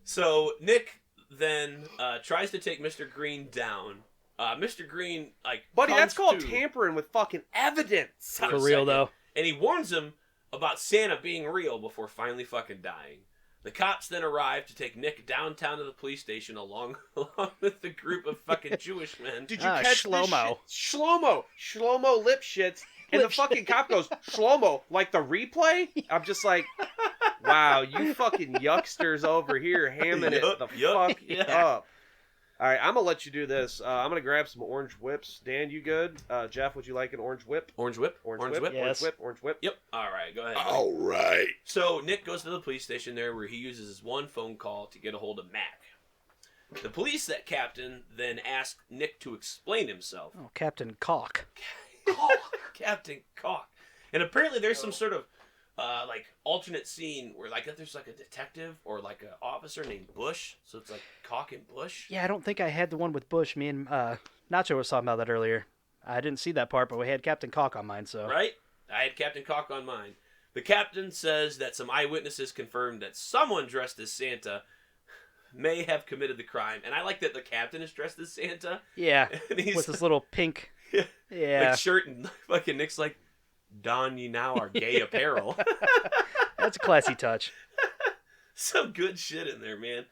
So Nick then tries to take Mr. Green down. Mr. Green, like, Buddy, comes that's called to tampering with fucking evidence. for a For real, second, though. and he warns him about Santa being real before finally fucking dying. The cops then arrive to take Nick downtown to the police station along with the group of fucking Jewish men. Did you catch Shlomo. this shit? Shlomo lip shits. And the fucking cop goes, "Shlomo, like the replay?" I'm just like, wow, you fucking yucksters over here hamming it the fuck up. All right, I'm going to let you do this. I'm going to grab some orange whips. Dan, you good? Jeff, would you like an orange whip? Orange whip? Orange whip? Yes. Orange whip? Yep. All right, go ahead. All right. So Nick goes to the police station there where he uses his one phone call to get a hold of Mac. The police captain then asked Nick to explain himself. Oh, Captain Cock. Captain Cock. And apparently there's some sort of like alternate scene where like there's like a detective or like an officer named Bush. So it's like Cock and Bush. Yeah, I don't think I had the one with Bush. Me and Nacho was talking about that earlier. I didn't see that part, but we had Captain Cock on mine, so. Right? I had Captain Cock on mine. The captain says that some eyewitnesses confirmed that someone dressed as Santa may have committed the crime. And I like that the captain is dressed as Santa. Yeah, And he's with his little pink. Yeah. like shirt, and fucking Nick's like, "Don ye now our gay apparel." That's a classy touch. Some good shit in there, man.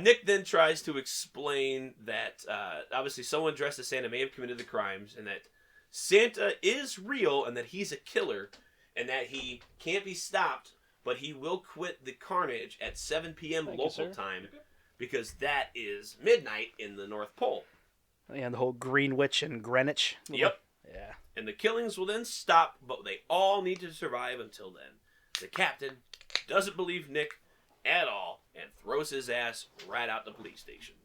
Nick then tries to explain that obviously someone dressed as Santa may have committed the crimes, and that Santa is real, and that he's a killer, and that he can't be stopped, but he will quit the carnage at 7 p.m. Thank you, local sir. time, because that is midnight in the North Pole. And the whole Greenwich and Greenwich. Yep. Yeah. And the killings will then stop, but they all need to survive until then. The captain doesn't believe Nick at all and throws his ass right out the police station.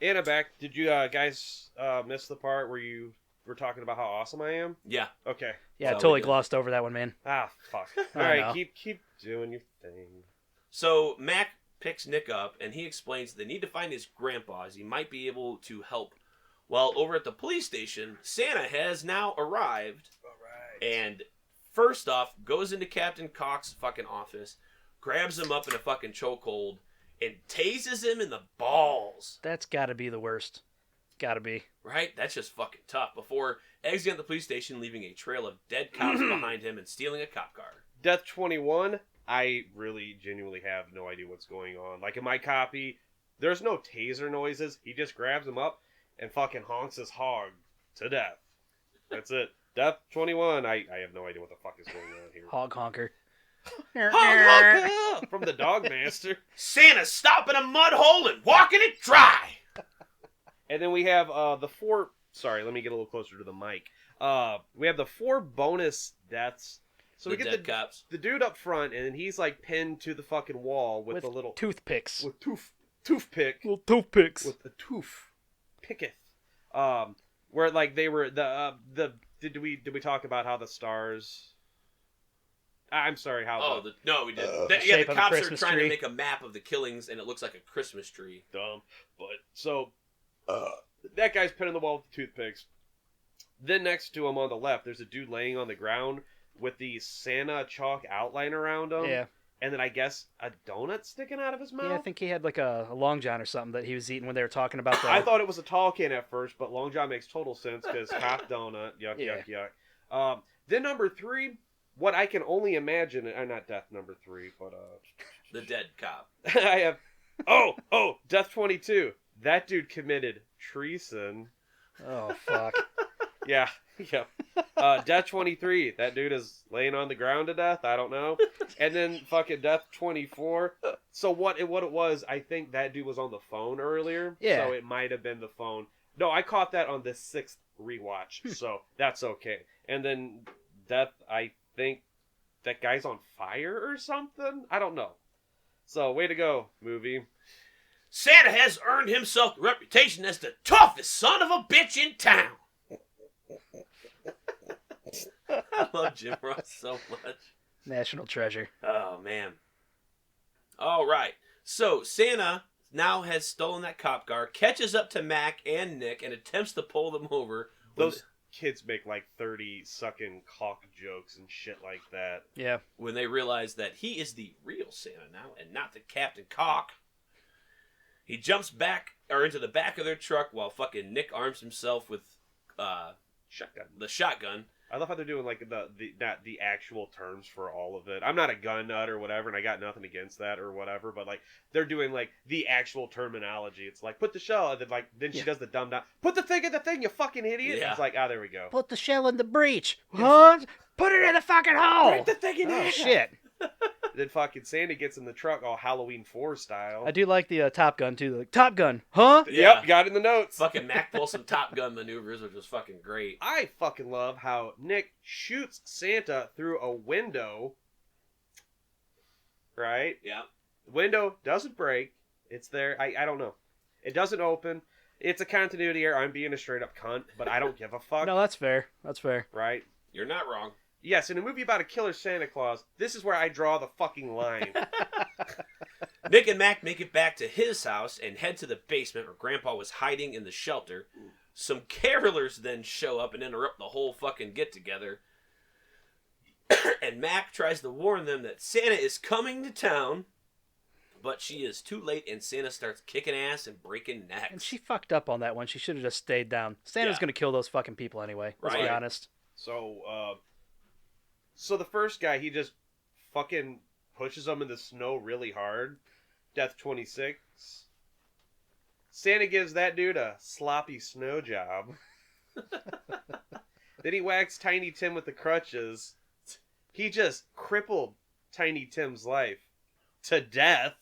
And I'm back. Did you guys miss the part where you were talking about how awesome I am? Yeah. Okay. Yeah, I So we totally did. glossed over that one, man. Ah, fuck. I All right, know. keep doing your thing. So Mac picks Nick up and he explains they need to find his grandpa as he might be able to help. While over at the police station, Santa has now arrived All right. and first off goes into Captain Cock's fucking office, grabs him up in a fucking chokehold, and tases him in the balls. That's got to be the worst. Got to be. Right? That's just fucking tough. Before exiting the police station, leaving a trail of dead cops behind him and stealing a cop car. Death 21, I really genuinely have no idea what's going on. Like in my copy, there's no taser noises. He just grabs him up and fucking honks his hog to death. That's it. Death 21, I have no idea what the fuck is going on here. Hog honker. Honk, honk, from the dog master. Santa's stopping a mud hole and walking it dry. And then we have the four. Sorry, let me get a little closer to the mic. We have the 4 bonus deaths. So The we dead get cops. the dude up front, and then he's like pinned to the fucking wall with the little toothpicks. with toothpick Little toothpicks. with the tooth picketh. Where like they were did we talk about how the stars? I'm sorry, how Oh, no, we did. The Yeah, shape the of a cops are Christmas trying tree. Uh, to make a map of the killings, and it looks like a Christmas tree. dumb. But so that guy's pinning the wall with the toothpicks. Then next to him on the left, there's a dude laying on the ground with the Santa chalk outline around him. Yeah. and then I guess a donut sticking out of his mouth. Yeah, I think he had like a Long John or something that he was eating when they were talking about the... I thought it was a tall can at first, but Long John makes total sense because half donut, yuck. Then number 3, what I can only imagine, not death number 3, but the dead cop. I have, death 22. That dude committed treason. Oh, fuck. Yeah. Death 23. That dude is laying on the ground to death. I don't know. And then fucking death 24. So what it was, I think that dude was on the phone earlier. Yeah. So it might have been the phone. No, I caught that on the 6th rewatch. So that's okay. And then death, I think that guy's on fire or something. I don't know. So way to go, movie. Santa has earned himself the reputation as the toughest son of a bitch in town. I love Jim Ross so much. National treasure. Oh, man. All right. So, Santa now has stolen that cop car, catches up to Mac and Nick, and attempts to pull them over. Those kids make like 30 sucking cock jokes and shit like that. Yeah. When they realize that he is the real Santa now and not the Captain Cock. He jumps back or into the back of their truck while fucking Nick arms himself with Shotgun. the shotgun. I love how they're doing like the actual terms for all of it. I'm not a gun nut or whatever, and I got nothing against that or whatever, but like they're doing like the actual terminology. It's like put the shell, and then she does the dumb down. Put the thing in the thing, you fucking idiot. Yeah. It's like, there we go. Put the shell in the breech. Huh? Put it in the fucking hole. Put the thing in Oh, there. shit. Then fucking Sandy gets in the truck all Halloween 4 style. I do like the Top Gun, too. Like, Top Gun, huh? Yeah. Yep, got it in the notes. Fucking Mac pulls some Top Gun maneuvers, which was fucking great. I fucking love how Nick shoots Santa through a window. Right? Yeah. The window doesn't break. It's there. I don't know. It doesn't open. It's a continuity error. I'm being a straight up cunt, but I don't give a fuck. No, that's fair. That's fair. Right? You're not wrong. Yes, in a movie about a killer Santa Claus, this is where I draw the fucking line. Nick and Mac make it back to his house and head to the basement where Grandpa was hiding in the shelter. Some carolers then show up and interrupt the whole fucking get-together. And Mac tries to warn them that Santa is coming to town, but she is too late and Santa starts kicking ass and breaking necks. And she fucked up on that one. She should have just stayed down. Santa's Yeah. going to kill those fucking people anyway. Let's be Right. honest. So the first guy, he just fucking pushes him in the snow really hard. Death 26. Santa gives that dude a sloppy snow job. Then he whacks Tiny Tim with the crutches. He just crippled Tiny Tim's life to death.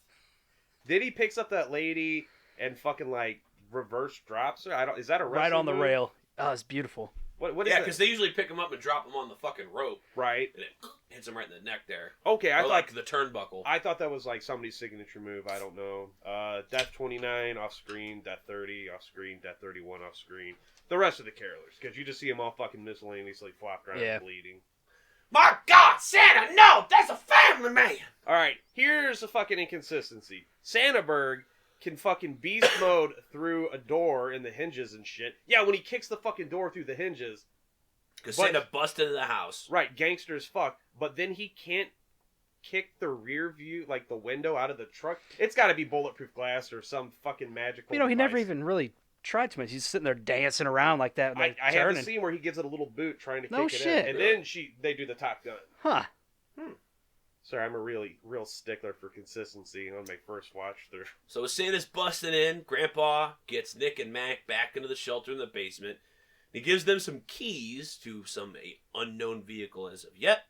Then he picks up that lady and fucking like reverse drops her. Is that a Right wrestling on the move? rail. Oh, it's beautiful. What is Yeah, it? because they usually pick him up and drop him on the fucking rope, Right. and it hits him right in the neck there. Okay, I Or thought like the turnbuckle. I thought that was like somebody's signature move. I don't know. Death 29 off screen, Death 30 off screen, Death 31 off screen. The rest of the carolers, because you just see them all fucking miscellaneously flopped around and bleeding. My God, Santa, no! That's a family man! All right, here's a fucking inconsistency. Santaberg can fucking beast mode through a door in the hinges and shit. Yeah, when he kicks the fucking door through the hinges. Because Santa busted into the house. Right, gangster as fuck. But then he can't kick the rear view, like the window out of the truck. It's got to be bulletproof glass or some fucking magical You know, he never device. even really tried too much. He's sitting there dancing around like that. I have the scene where he gives it a little boot trying to No kick it shit. in. And then they do the Top Gun. Huh. Sorry, I'm a real stickler for consistency on my first watch through. So as Santa's busting in, Grandpa gets Nick and Mac back into the shelter in the basement. He gives them some keys to some unknown vehicle as of yet,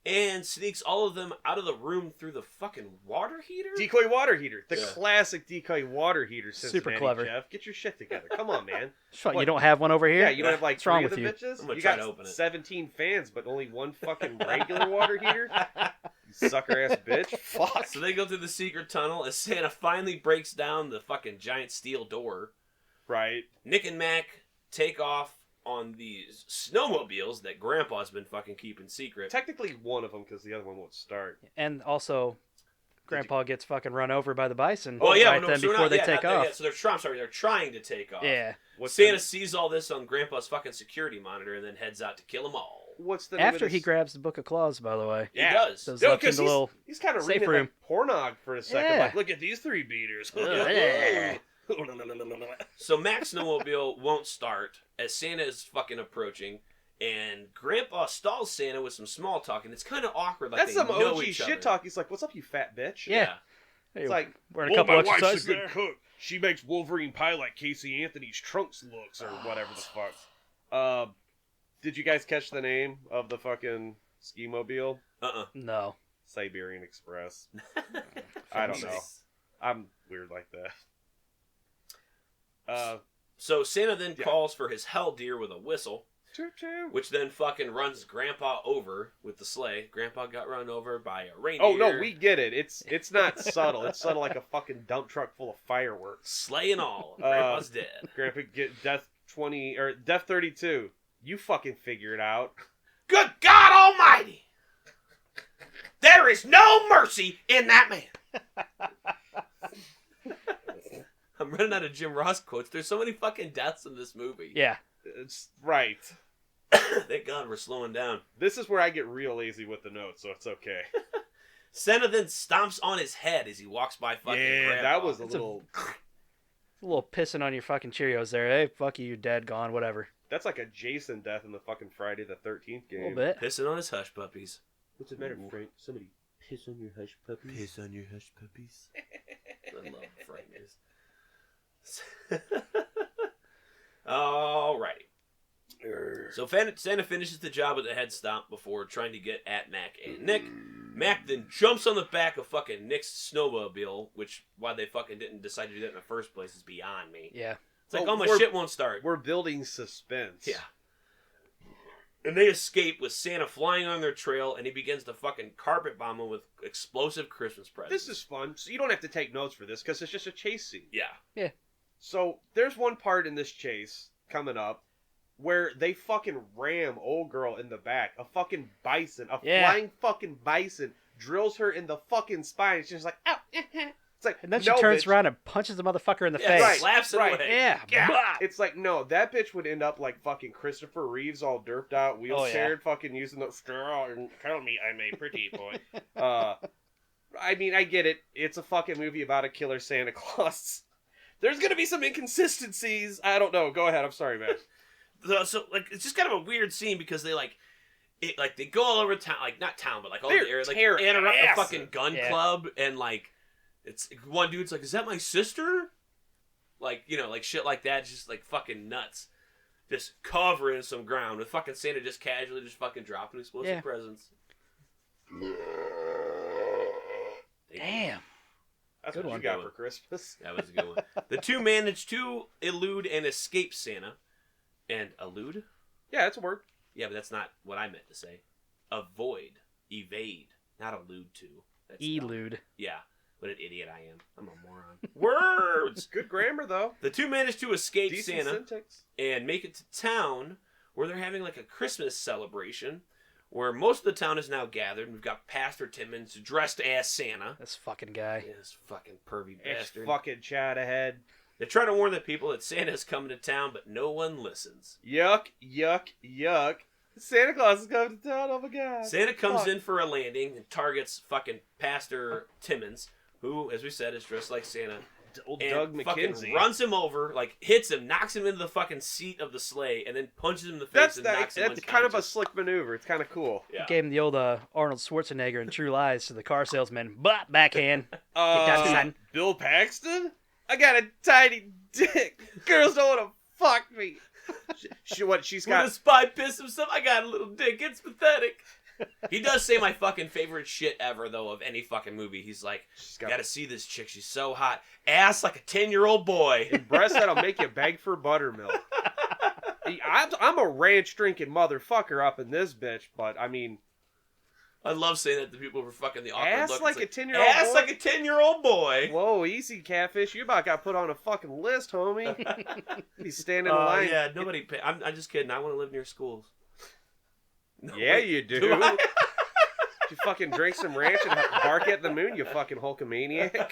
and sneaks all of them out of the room through the fucking water heater? Decoy water heater. The Yeah. classic decoy water heater, Cincinnati, Super clever. Jeff. Get your shit together. Come on, man. What, What? you don't have one over here? Yeah, you don't have like What's wrong three of with the you? bitches? I'm gonna You try got to open it. 17 fans, but only one fucking regular water heater? You sucker-ass bitch. Fuck. So they go through the secret tunnel as Santa finally breaks down the fucking giant steel door. Right. Nick and Mac take off on these snowmobiles that Grandpa's been fucking keeping secret. Technically one of them, because the other one won't start. And also, Grandpa gets fucking run over by the bison Oh yeah, right no, then so we're before not- they yeah, take not there off. yet. So they're trying to take off. Yeah. What's Santa sees all this on Grandpa's fucking security monitor and then heads out to kill them all. what's the name After of he this? grabs the Book of Claws, by the way. He does. Those No, left in because the little he's kind of safe reading room. like pornog for a second. Yeah. Like, look at these 3 beaters. Yeah. So Mac's snowmobile won't start as Santa is fucking approaching, and Grandpa stalls Santa with some small talk, and it's kind of awkward. Like That's they some know OG each shit other. talk. He's like, "What's up, you fat bitch?" Yeah. Hey, It's like, we're in a couple my exercises wife's a good there. cook. She makes Wolverine pie like Casey Anthony's trunks looks, or whatever the fuck. Did you guys catch the name of the fucking ski mobile? No. Siberian Express. I don't know. I'm weird like that. So Santa then calls for his hell deer with a whistle, Choo choo. which then fucking runs Grandpa over with the sleigh. Grandpa got run over by a reindeer. Oh no, we get it. It's not subtle. It's subtle like a fucking dump truck full of fireworks. Sleigh and all. Grandpa's dead. Grandpa get death 20 or death 32. You fucking figure it out. Good God Almighty! There is no mercy in that man. I'm running out of Jim Ross quotes. There's so many fucking deaths in this movie. Yeah. It's right. Thank God we're slowing down. This is where I get real lazy with the notes, so it's okay. Santa then stomps on his head as he walks by fucking Grandpa. That was a It's a- little. A little pissing on your fucking Cheerios there. Hey, fuck you, you're dead, gone, whatever. That's like a Jason death in the fucking Friday the 13th game. A little bit. Pissing on his hush puppies. What's the matter, Frank? Somebody piss on your hush puppies. Piss on your hush puppies. I love Frank is. Alrighty. So Santa finishes the job with a head stomp before trying to get at Mac and Nick. Mac then jumps on the back of fucking Nick's snowmobile, which why they fucking didn't decide to do that in the first place is beyond me. Yeah. It's like, Well, oh, my we're- shit won't start. We're building suspense. Yeah. And they escape with Santa flying on their trail, and he begins to fucking carpet bomb them with explosive Christmas presents. This is fun. So you don't have to take notes for this because it's just a chase scene. Yeah. So there's one part in this chase coming up where they fucking ram old girl in the back. A fucking bison, a flying fucking bison, drills her in the fucking spine. She's just like, ow. It's like, And then she no, turns bitch. around and punches the motherfucker in the Yeah, face. right. slaps it right. away. Yeah. Yeah. Blah. It's like, no, that bitch would end up like fucking Christopher Reeves, all derped out, wheelchaired, fucking using the straw and tell me I'm a pretty boy. I mean, I get it. It's a fucking movie about a killer Santa Claus. There's gonna be some inconsistencies. I don't know. Go ahead. I'm sorry, man. So like it's just kind of a weird scene because they they go all over town, like not town, but like all They're the area, like tearing interrupt the ass. fucking gun Yeah. club, and like it's one dude's like, "Is that my sister?" Like like shit like that, just like fucking nuts, just covering some ground with fucking Santa just casually just fucking dropping explosive Yeah. presents. Damn. That's Good what one. you got for Christmas. That was a good one. The two manage to elude and escape Santa, and elude. Yeah, it's a word. Yeah, but that's not what I meant to say. Avoid, evade, not allude to. That's dumb. Elude. Yeah, what an idiot I am. I'm a moron. Words! Good grammar, though. The two manage to escape Decent Santa syntax. and make it to town where they're having like a Christmas celebration where most of the town is now gathered. We've got Pastor Timmons dressed as Santa. This fucking guy. Yeah, this fucking pervy It's bastard. fucking chat ahead. They try to warn the people that Santa's coming to town, but no one listens. Yuck, yuck, yuck. Santa Claus is coming to town. Oh my god. Santa comes Fuck. in for a landing and targets fucking Pastor Timmons, who, as we said, is dressed like Santa. Old And Doug fucking McKenzie. runs him over, like hits him, knocks him into the fucking seat of the sleigh, and then punches him in the face and knocks him That's kind of a unconscious. slick maneuver. It's kind of cool. Yeah. Gave him the old Arnold Schwarzenegger in True Lies to the car salesman. But backhand. Get that, son. Bill Paxton? I got a tiny dick. Girls don't want to fuck me. She's When got. a spy piss himself, I got a little dick. It's pathetic. He does say my fucking favorite shit ever, though, of any fucking movie. He's like, She's got gotta see this chick. She's so hot. Ass like a 10-year-old boy. breasts that'll make you beg for buttermilk. I'm a ranch drinking motherfucker up in this bitch, but I mean, I love saying that to people for fucking the awkward ass look. like It's a 10-year-old ass boy? like a 10-year-old boy. Whoa, easy, catfish. You about got put on a fucking list, homie. He's standing in line. Yeah, nobody pay. I'm just kidding. I want to live near schools. No, Yeah, wait, you do. do I? You fucking drink some ranch and bark at the moon, you fucking Hulkamaniac.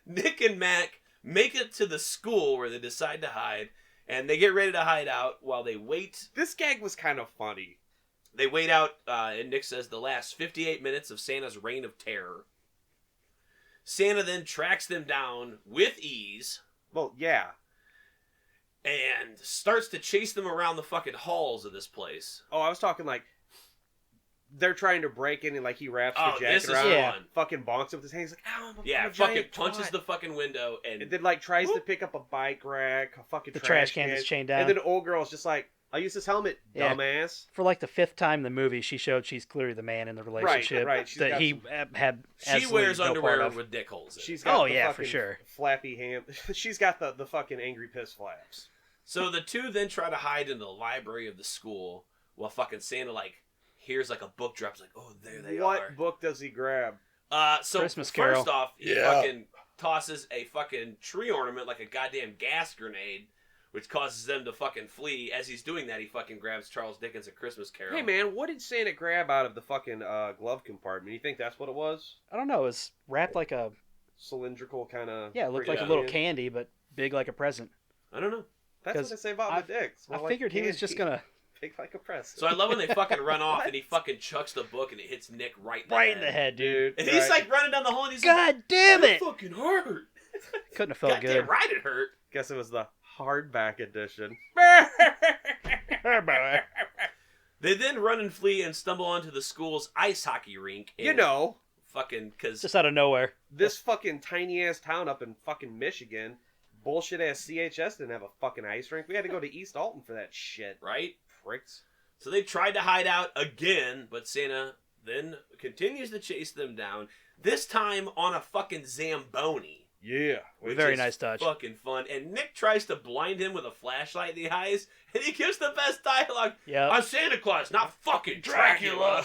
Nick and Mac make it to the school where they decide to hide, And they get ready to hide out while they wait. This gag was kind of funny. They wait out, and Nick says, the last 58 minutes of Santa's reign of terror. Santa then tracks them down with ease. Well, yeah. And starts to chase them around the fucking halls of this place. Oh, I was talking like they're trying to break in and like he wraps the this jacket is around, fun. fucking bonks it with his hand. He's like, ow, I'm a Yeah, giant fucking punches twat. the fucking window and And then like tries to pick up a bike rack, a fucking The trash can that's chained down. And then the old girl's just like, I'll use this helmet, Yeah. dumbass. For like the 5th time in the movie, she showed she's clearly the man in the relationship Right. She's that got he had. she absolutely wears no part underwear of. with dick holes in it. She's got the for fucking sure. flappy hand. She's got the fucking angry piss flaps. So the two then try to hide in the library of the school while fucking Santa like hears like a book drops like, oh, there they are. What book does he grab? So Christmas first Carol. off, he fucking tosses a fucking tree ornament like a goddamn gas grenade, which causes them to fucking flee. As he's doing that, he fucking grabs Charles Dickens' A Christmas Carol. Hey man, what did Santa grab out of the fucking glove compartment? You think that's what it was? I don't know. It was wrapped like a Cylindrical kind of. it looked like a little candy, but big like a present. I don't know. That's what they say about my dicks. I figured he was just gonna big like a present. So I love when they fucking run off and he fucking chucks the book and it hits Nick right in the head. dude. And he's like running down the hall and he's God like, damn it! fucking hurt. Couldn't have felt Goddamn good. right it hurt. Guess it was the hardback edition. They then run and flee and stumble onto the school's ice hockey rink. You know, fucking because Just out of nowhere. this fucking tiny ass town up in fucking Michigan, bullshit ass CHS didn't have a fucking ice rink. We had to go to East Alton for that shit. right. Pricks. So they tried to hide out again, but Santa then continues to chase them down. This time on a fucking Zamboni. Yeah. Which Very is nice touch. Fucking fun. And Nick tries to blind him with a flashlight in the eyes, and he gives the best dialogue. Yeah. I'm Santa Claus, not fucking Dracula.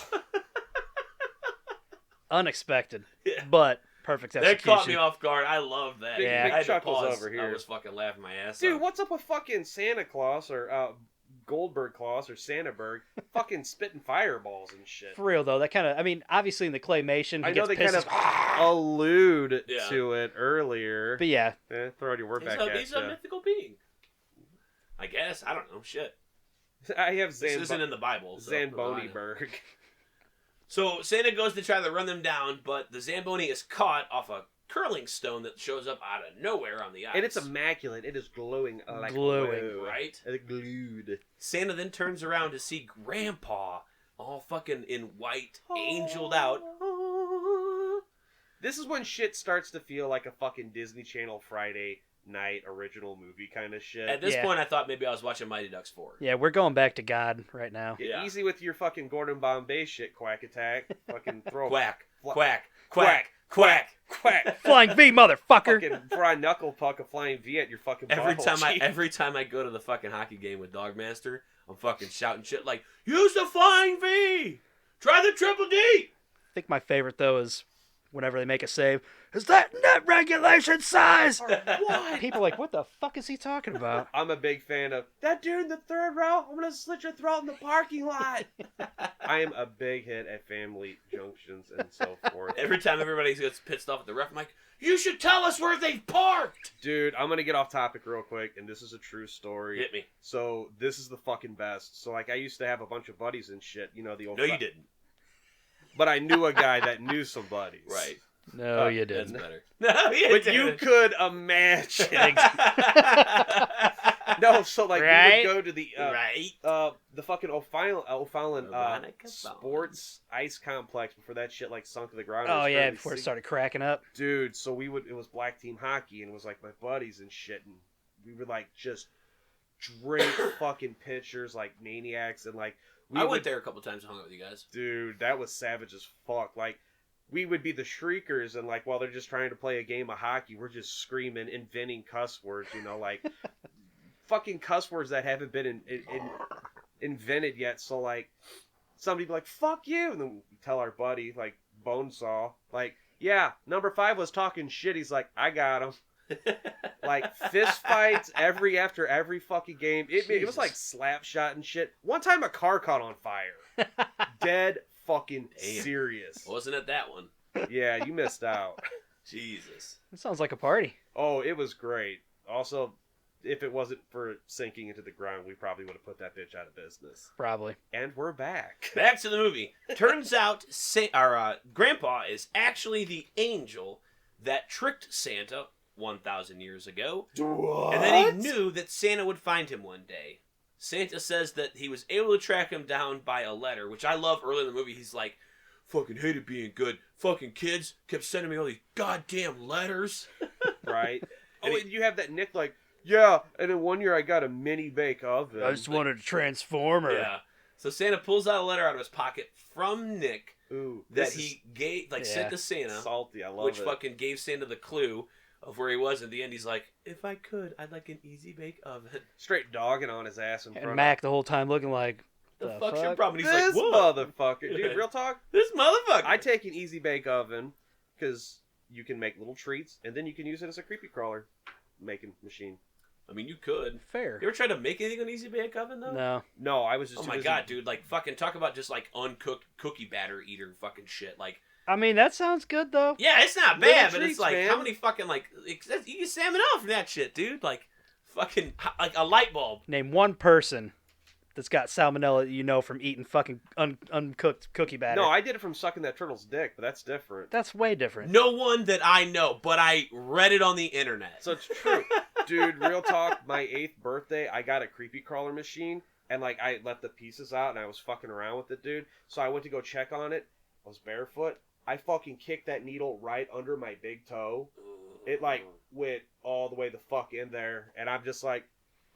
Unexpected, Yeah. but perfect That execution. caught me off guard. I love that. Big- Yeah. big I had to chuckles pause. over here. I was fucking laughing my ass Dude, off. what's up with fucking Santa Claus or Goldberg Claus or Santaberg fucking spitting fireballs and shit? For real though, that kind of. I mean, obviously in the claymation, he I know gets they pissed. kind of allude Yeah. to it earlier. But yeah, Throw your word He's back a, at he's a ya. mythical being. I guess. I don't know. Shit. I have This isn't in the Bible. So Zamboniberg. So Santa goes to try to run them down, but the Zamboni is caught off a curling stone that shows up out of nowhere on the ice. And it's immaculate. It is glowing like Glowing, glue. right? It's glued. Santa then turns around to see Grandpa all fucking in white, angeled out. This is when shit starts to feel like a fucking Disney Channel Friday night original movie kind of shit. At this Yeah. point, I thought maybe I was watching Mighty Ducks 4. yeah, we're going back to God right now. Get Yeah. easy with your fucking Gordon Bombay shit, Quack Attack. Fucking throw Quack, Fla- quack, quack, quack. quack. Flying V, motherfucker! Fucking fry knuckle puck a flying V at your fucking Every butthole, time I go to the fucking hockey game with Dogmaster, I'm fucking shouting shit like, use the flying V! Try the triple D! I think my favorite though is whenever they make a save. Is that net regulation size? What? People are like, what the fuck is he talking about? I'm a big fan of that dude in the third row. I'm gonna slit your throat in the parking lot. I am a big hit at family junctions and so forth. Every time everybody gets pissed off at the ref, I'm like, you should tell us where they've parked! Dude, I'm gonna get off topic real quick, and this is a true story. Hit me. So this is the fucking best. So like, I used to have a bunch of buddies and shit. You know the old. No, you didn't. But I knew a guy that knew some buddies. Right. No, you That's didn't. better. No, you But didn't. you could imagine. No, so like Right? we would go to the right. the fucking O'Fallon Veronica sports ice complex before that shit like sunk to the ground. It Oh was yeah, fairly before it sick. started cracking up. Dude, so it was black team hockey, and it was like my buddies and shit, and we would like just drink fucking pitchers like maniacs, and like I went there a couple times and hung out with you guys. Dude, that was savage as fuck. Like, we would be the shriekers, and like while they're just trying to play a game of hockey, we're just screaming, inventing cuss words, you know, like fucking cuss words that haven't been invented yet. So like, somebody be like, "Fuck you," and then we tell our buddy like Bonesaw, like, "Yeah, number 5 was talking shit." He's like, "I got him." Like fist fights after every fucking game. It was like slap shot and shit. One time a car caught on fire. Dead fucking Damn. serious. Wasn't it that one? Yeah, you missed out. Jesus. It sounds like a party. Oh, it was great. Also, if it wasn't for sinking into the ground, we probably would have put that bitch out of business. Probably. And we're back. Back to the movie. Turns out Grandpa is actually the angel that tricked Santa 1,000 years ago. What? And then he knew that Santa would find him one day. Santa says that he was able to track him down by a letter, which I love. Early in the movie, he's like, fucking hated being good. Fucking kids kept sending me all these goddamn letters. Right. And And you have that Nick like, yeah, and then one year I got a mini bake oven. I just wanted a transformer. Yeah. So Santa pulls out a letter out of his pocket from Nick Ooh, that this he gave, sent to is Santa, salty. I love which it. fucking gave Santa the clue of where he was. At the end, he's like, if I could, I'd like an easy bake oven. Straight dogging on his ass in front And of Mac the whole time looking like, The the fuck's your fuck? problem? And he's this like, what? motherfucker. Dude, real talk? This motherfucker. I take an easy bake oven because you can make little treats and then you can use it as a creepy crawler making machine. I mean, you could. fair. You ever tried to make anything on Easy Bake Oven, though? No. No, I was just Oh too my busy- god, dude. Like, fucking talk about just, like, uncooked cookie batter eater fucking shit. Like, I mean, that sounds good, though. yeah, it's not Little bad, but treats, it's like, man. how many fucking, like, you get salmon out from that shit, dude. Like, fucking, like, a light bulb. Name one person that's got salmonella that you know from eating fucking uncooked cookie batter. No, I did it from sucking that turtle's dick, but that's different. That's way different. No one that I know, but I read it on the internet. So it's true. Dude, real talk, my 8th birthday, I got a creepy crawler machine, and, like, I let the pieces out, and I was fucking around with it, dude. So I went to go check on it. I was barefoot. I fucking kicked that needle right under my big toe. It, like, went all the way the fuck in there, and I'm just, like,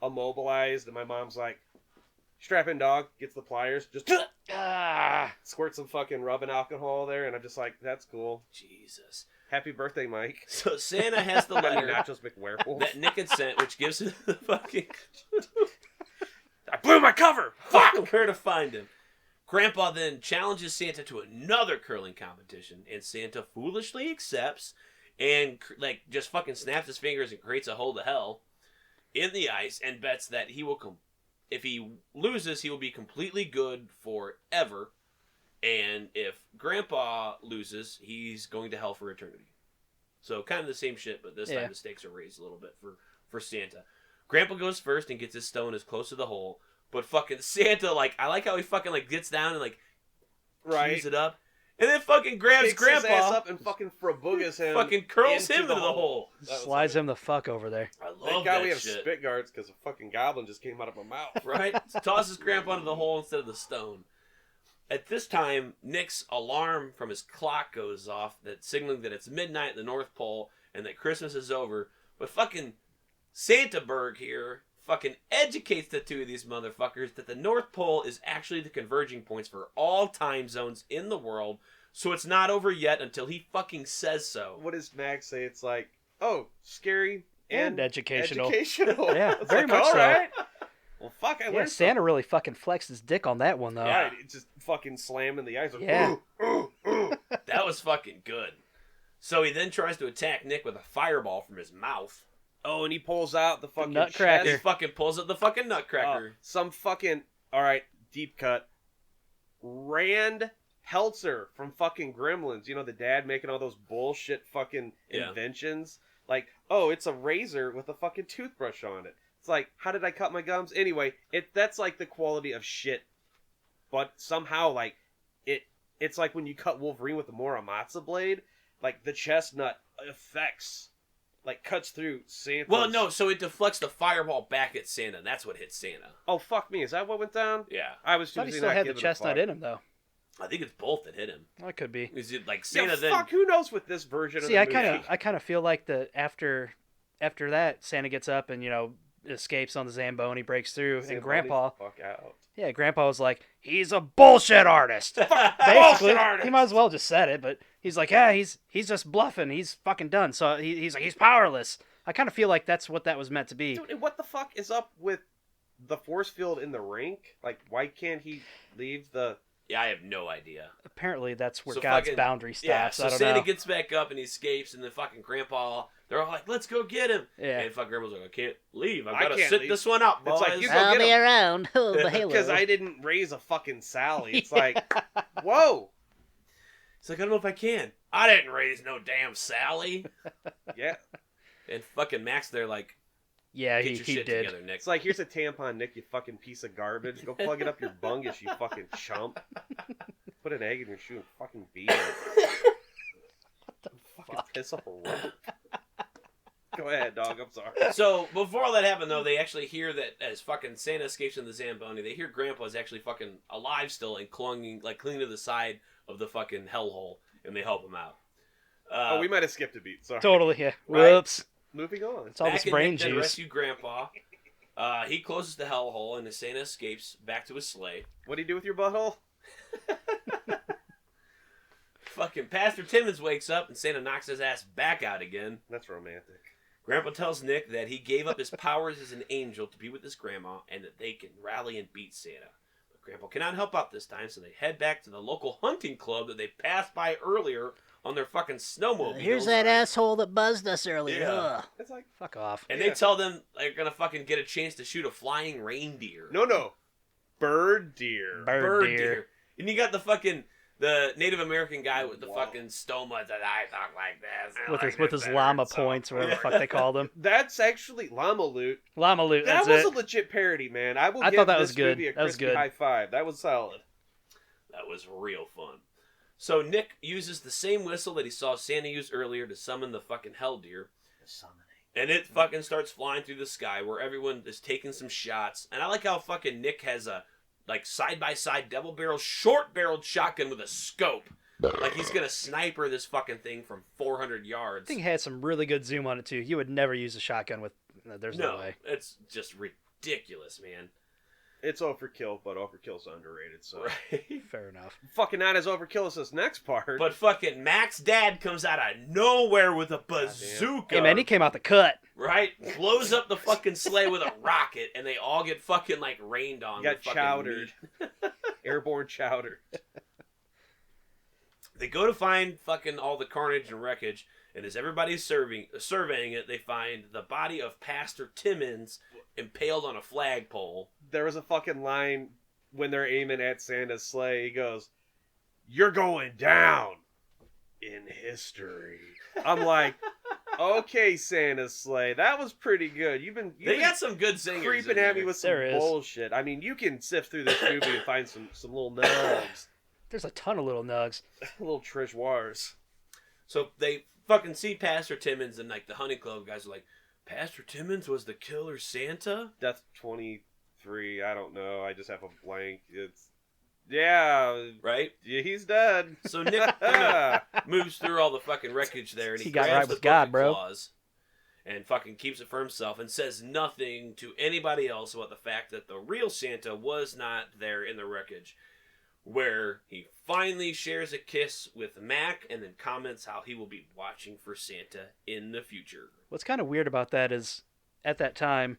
immobilized, and my mom's like, strap in, dog, gets the pliers, just squirt some fucking rubbing alcohol there, and I'm just like, that's cool. Jesus. Happy birthday, Mike. So Santa has the letter Nachos McWerewolf. that Nick had sent, which gives him the fucking I blew my cover! Fuck! where to find him. Grandpa then challenges Santa to another curling competition, and Santa foolishly accepts and like just fucking snaps his fingers and creates a hole to hell in the ice and bets that he will if he loses, he will be completely good forever, and if Grandpa loses, he's going to hell for eternity. So kind of the same shit, but this time the stakes are raised a little bit for Santa. Grandpa goes first and gets his stone as close to the hole, but fucking Santa, like, I like how he fucking like gets down and like cues it up, and then fucking grabs Kicks Grandpa, his ass up and fucking fraboogas him. fucking curls him into the hole. Slides him the fuck over there. I love Thank that God we have shit. spit guards because a fucking goblin just came out of my mouth. Right? Tosses Grandpa into the hole instead of the stone. At this time, Nick's alarm from his clock goes off, that signaling that it's midnight at the North Pole and that Christmas is over. But fucking Santaberg here fucking educates the two of these motherfuckers that the North Pole is actually the converging points for all time zones in the world. So it's not over yet until he fucking says so. What does Max say? It's like, oh, scary and educational. Educational. Yeah, It's very like, much all so. right. Well, fuck, I Yeah, learned Santa really fucking flexed his dick on that one, though. Yeah. Right, it's just fucking slamming the ice. Like, Yeah. ooh. That was fucking good. So he then tries to attack Nick with a fireball from his mouth. Oh, and he pulls out the fucking Nutcracker. He chest. fucking pulls out the fucking nutcracker. Some fucking, all right, deep cut. Rand Heltzer from fucking Gremlins. You know, the dad making all those bullshit fucking Yeah. inventions. Like, oh, it's a razor with a fucking toothbrush on it. It's like, how did I cut my gums? Anyway, that's like the quality of shit. But somehow, like, it's like when you cut Wolverine with the Muramatsu blade, like the chestnut affects, like cuts through Santa. Well, no, so it deflects the fireball back at Santa, and that's what hit Santa. Oh, fuck me. Is that what went down? Yeah. I was too I thought he busy still not had the giving a chestnut fuck. in him, though. I think it's both that hit him. That could be. Is it like Yeah, Santa then? fuck, who knows with this version See, of the I movie? kind of feel like after that, Santa gets up and escapes on the Zamboni, breaks through, Say and buddy, Grandpa, fuck out. Grandpa was like, he's a bullshit artist. Basically, Bullshit artist! he might as well just said it, but he's like, yeah, he's just bluffing. He's fucking done. So he's like, he's powerless. I kind of feel like that's what that was meant to be. Dude, and what the fuck is up with the force field in the rink? Like, why can't he leave the... Yeah, I have no idea. Apparently, that's where So God's fucking- boundary Yeah, stops. so I don't Santa know. gets back up and he escapes, and then fucking Grandpa, they're all like, let's go get him. Yeah. And fucking Grandpa's like, I can't leave. I've I got to can't sit leave. this one out, boys. It's like, you go I'll get be him. around. Oh, Because I didn't raise a fucking Sally. It's like, whoa. It's like, I don't know if I can. I didn't raise no damn Sally. Yeah. And fucking Max, they're like, Yeah, Get he your shit did. together, Nick. It's like, here's a tampon, Nick, you fucking piece of garbage. Go plug it up your bungus, you fucking chump. Put an egg in your shoe and fucking beat it. Fucking piss up a rope. Go ahead, dog. I'm sorry. So before all that happened, though, they actually hear that as fucking Santa escapes in the Zamboni, they hear Grandpa's actually fucking alive still and clinging to the side of the fucking hellhole, and they help him out. We might have skipped a beat. Sorry. Totally, yeah. Right. Whoops. Moving on. It's all this Mac and brain Nick then juice. rescue Grandpa. He closes the hellhole, and Santa escapes back to his sleigh. What do you do with your butthole? Fucking Pastor Timmons wakes up, and Santa knocks his ass back out again. That's romantic. Grandpa tells Nick that he gave up his powers as an angel to be with his grandma, and that they can rally and beat Santa. But Grandpa cannot help out this time, so they head back to the local hunting club that they passed by earlier on their fucking snowmobile. Here's that asshole that buzzed us earlier. Yeah. Ugh. It's like, Fuck off. And they tell them they're gonna fucking get a chance to shoot a flying reindeer. no. Bird deer. Bird deer. And you got the Native American guy with the fucking stoma that I talk like this. I With like his with this his better, llama so- points, whatever the fuck they called them. That's actually Llama Loot. Llama loot. That That's was it. a legit parody, man. I will I give thought that this was good. movie a That was crispy good. high five. That was solid. That was real fun. So Nick uses the same whistle that he saw Santa use earlier to summon the fucking hell deer. And it fucking starts flying through the sky where everyone is taking some shots. And I like how fucking Nick has a side-by-side short-barreled shotgun with a scope. Like he's gonna sniper this fucking thing from 400 yards. I think it had some really good zoom on it too. You would never use a shotgun with. There's no way. It's just ridiculous, man. It's overkill, but overkill's underrated, so. Right? Fair enough. Fucking not as overkill as this next part. But fucking Mac's dad comes out of nowhere with a bazooka. Hey man, he came out the cut. Right? Blows up the fucking sleigh with a rocket, and they all get fucking like rained on. Got with fucking chowdered. meat. Airborne chowder. They go to find fucking all the carnage and wreckage, and as everybody's surveying it, they find the body of Pastor Timmons impaled on a flagpole. There was a fucking line when they're aiming at Santa's sleigh. He goes, "You're going down in history." I'm like, okay, Santa's sleigh. That was pretty good. You've been Got some good singers. creeping in at me there. with some There is. bullshit. I mean, you can sift through this movie and find some little nugs. There's a ton of little nugs. Little trishwars. So they fucking see Pastor Timmons, and like the hunting club guys are like, Pastor Timmons was the killer Santa? Death 23. I don't know. I just have a blank. Yeah, Right? he's dead. So Nick kinda moves through all the fucking wreckage there, and he He got grabs right the with God, book of bro. claws and fucking keeps it for himself and says nothing to anybody else about the fact that the real Santa was not there in the wreckage. Where he finally shares a kiss with Mac and then comments how he will be watching for Santa in the future. What's kind of weird about that is, at that time,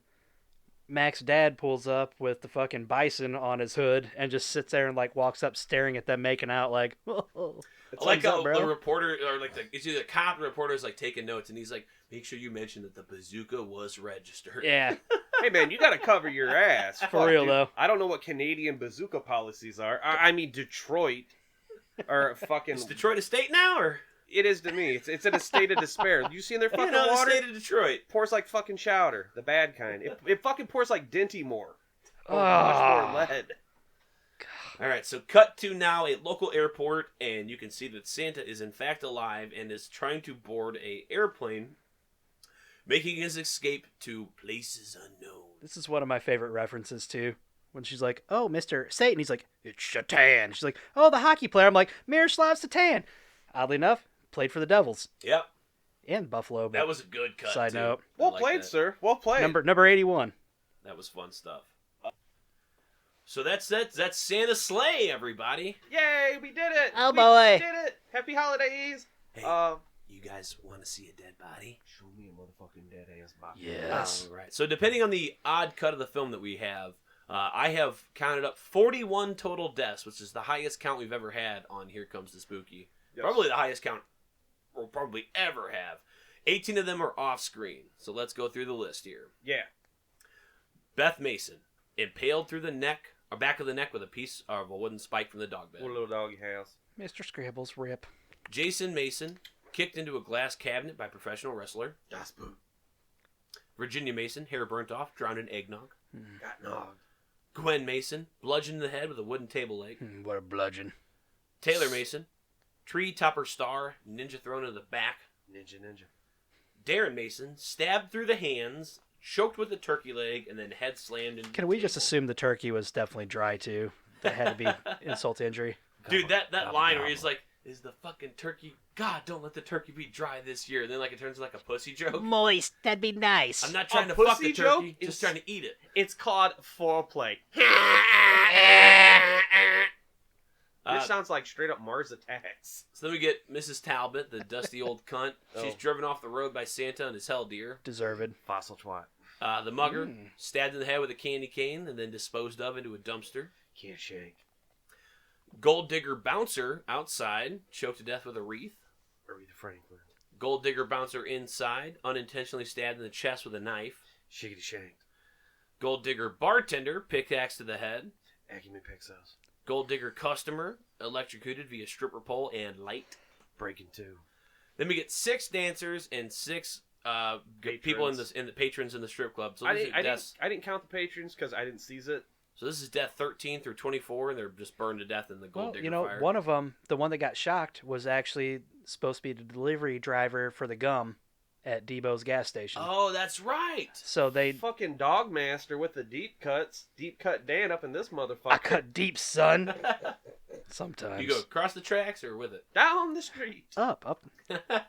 Mac's dad pulls up with the fucking bison on his hood and just sits there and like walks up staring at them making out like, oh, I like thumbs how up, bro. the reporter, or like it's either the cop or the reporter is like taking notes, and he's like, make sure you mention that the bazooka was registered. Yeah, Hey, man, you got to cover your ass. for real dude. though. I don't know what Canadian bazooka policies are. I mean, Detroit. Or fucking. Is Detroit a state now, or? It is to me. It's in a state of despair. You seen their fucking You know, the water? state of Detroit. Pours like fucking chowder. The bad kind. It fucking pours like Dinty more. Oh, Ah. much more lead. All right, so cut to now a local airport, and you can see that Santa is in fact alive and is trying to board a airplane, making his escape to places unknown. This is one of my favorite references too. When she's like, "Oh, Mr. Satan," he's like, "It's Shatan." She's like, "Oh, the hockey player." I'm like, Miroslav Satan. Oddly enough, played for the Devils Yep, and Buffalo. But that was a good cut. Side too. note. I Well like played, that. sir. Well played. number 81. That was fun stuff. So that's Santa's sleigh, everybody. Yay, we did it. Oh, We boy. did it. Happy holidays. Hey, you guys want to see a dead body? Show me a motherfucking dead ass body. Yes. All right. So depending on the odd cut of the film that we have, I have counted up 41 total deaths, which is the highest count we've ever had on Here Comes the Spooky. Yes. Probably the highest count we'll probably ever have. 18 of them are off screen. So let's go through the list here. Yeah. Beth Mason, impaled through the neck, or back of the neck with a piece of a wooden spike from the dog bed. Poor little doggy house. Mr. Scrabbles, rip. Jason Mason, kicked into a glass cabinet by professional wrestler. Virginia Mason, hair burnt off, drowned in eggnog. Got nog. Gwen Mason, bludgeoned in the head with a wooden table leg. What a bludgeon. Taylor Mason, tree topper star, ninja thrown in the back. Ninja. Darren Mason, stabbed through the hands, choked with a turkey leg, and then head slammed into Can the we just table. assume the turkey was definitely dry too? That had to be insult to injury. Dude, that line where he's like, is the fucking turkey... God, don't let the turkey be dry this year. And then like it turns into like a pussy joke. Moist, that'd be nice. I'm not trying to A fuck the pussy joke turkey, is- just trying to eat it. It's called foreplay. This sounds like straight up Mars Attacks. So then we get Mrs. Talbot, the dusty old cunt. She's Oh. driven off the road by Santa and his hell deer. Deserved. Fossil twat. The mugger, stabbed in the head with a candy cane and then disposed of into a dumpster. Can't shake. Gold digger bouncer outside, choked to death with a wreath. Aretha Franklin. Gold digger bouncer inside, unintentionally stabbed in the chest with a knife. Shiggity shanked. Gold digger bartender, pickaxe to the head. Acumen Pixels. Gold digger customer, electrocuted via stripper pole and light. Breaking 2. Then we get 6 dancers and 6 people in the patrons in the strip club. So I this, didn't, is I didn't count the patrons because I didn't seize it. so this is death 13 through 24, and they're just burned to death in the gold Well, digger you know, fire. one of them, the one that got shocked, was actually supposed to be the delivery driver for the gum at Debo's gas station. Oh, that's right. So they, Fucking dog master with the deep cuts. Deep cut Dan up in this motherfucker. I cut deep, son. Sometimes. You go across the tracks or with it? Down the street. up,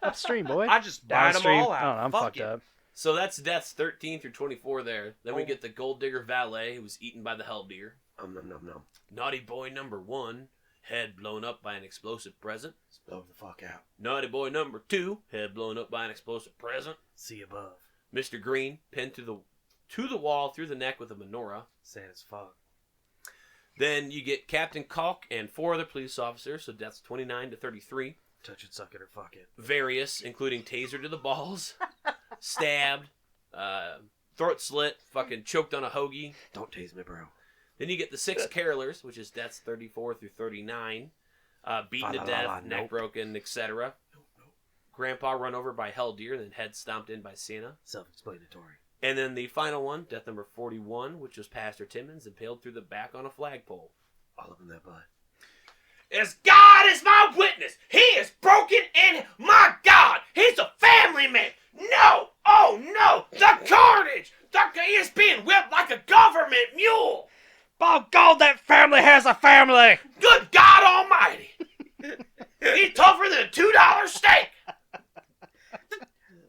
upstream, boy. I just bite them Downstream. all out. Oh, I'm Fuck fucked it. up. So that's deaths 13 through 24 there. Then we Oh. get the gold digger valet who was eaten by the hell deer. Nom. Naughty boy number 1, head blown up by an explosive present. Blow the fuck out. Naughty boy number 2, head blown up by an explosive present. See above. Mr. Green, pinned to the wall through the neck with a menorah. Sad as fuck. Then you get Captain Calk and 4 other police officers, so deaths 29 to 33. Touch it, suck it, or fuck it. Various, including taser to the balls, stabbed, throat slit, fucking choked on a hoagie. Don't tase me, bro. Then you get the 6 carolers, which is deaths 34 through 39. Beaten to death, neck nope. broken, etc. Grandpa run over by hell deer, then head stomped in by Santa. Self-explanatory. And then the final one, death number 41, which was Pastor Timmons, impaled through the back on a flagpole. All up in that butt. As God is my witness, he is broken in my God. He's a family man. No, oh no, the carnage. He is being whipped like a government mule. Oh God, that family has a family. Good God Almighty. He's tougher than a $2 steak.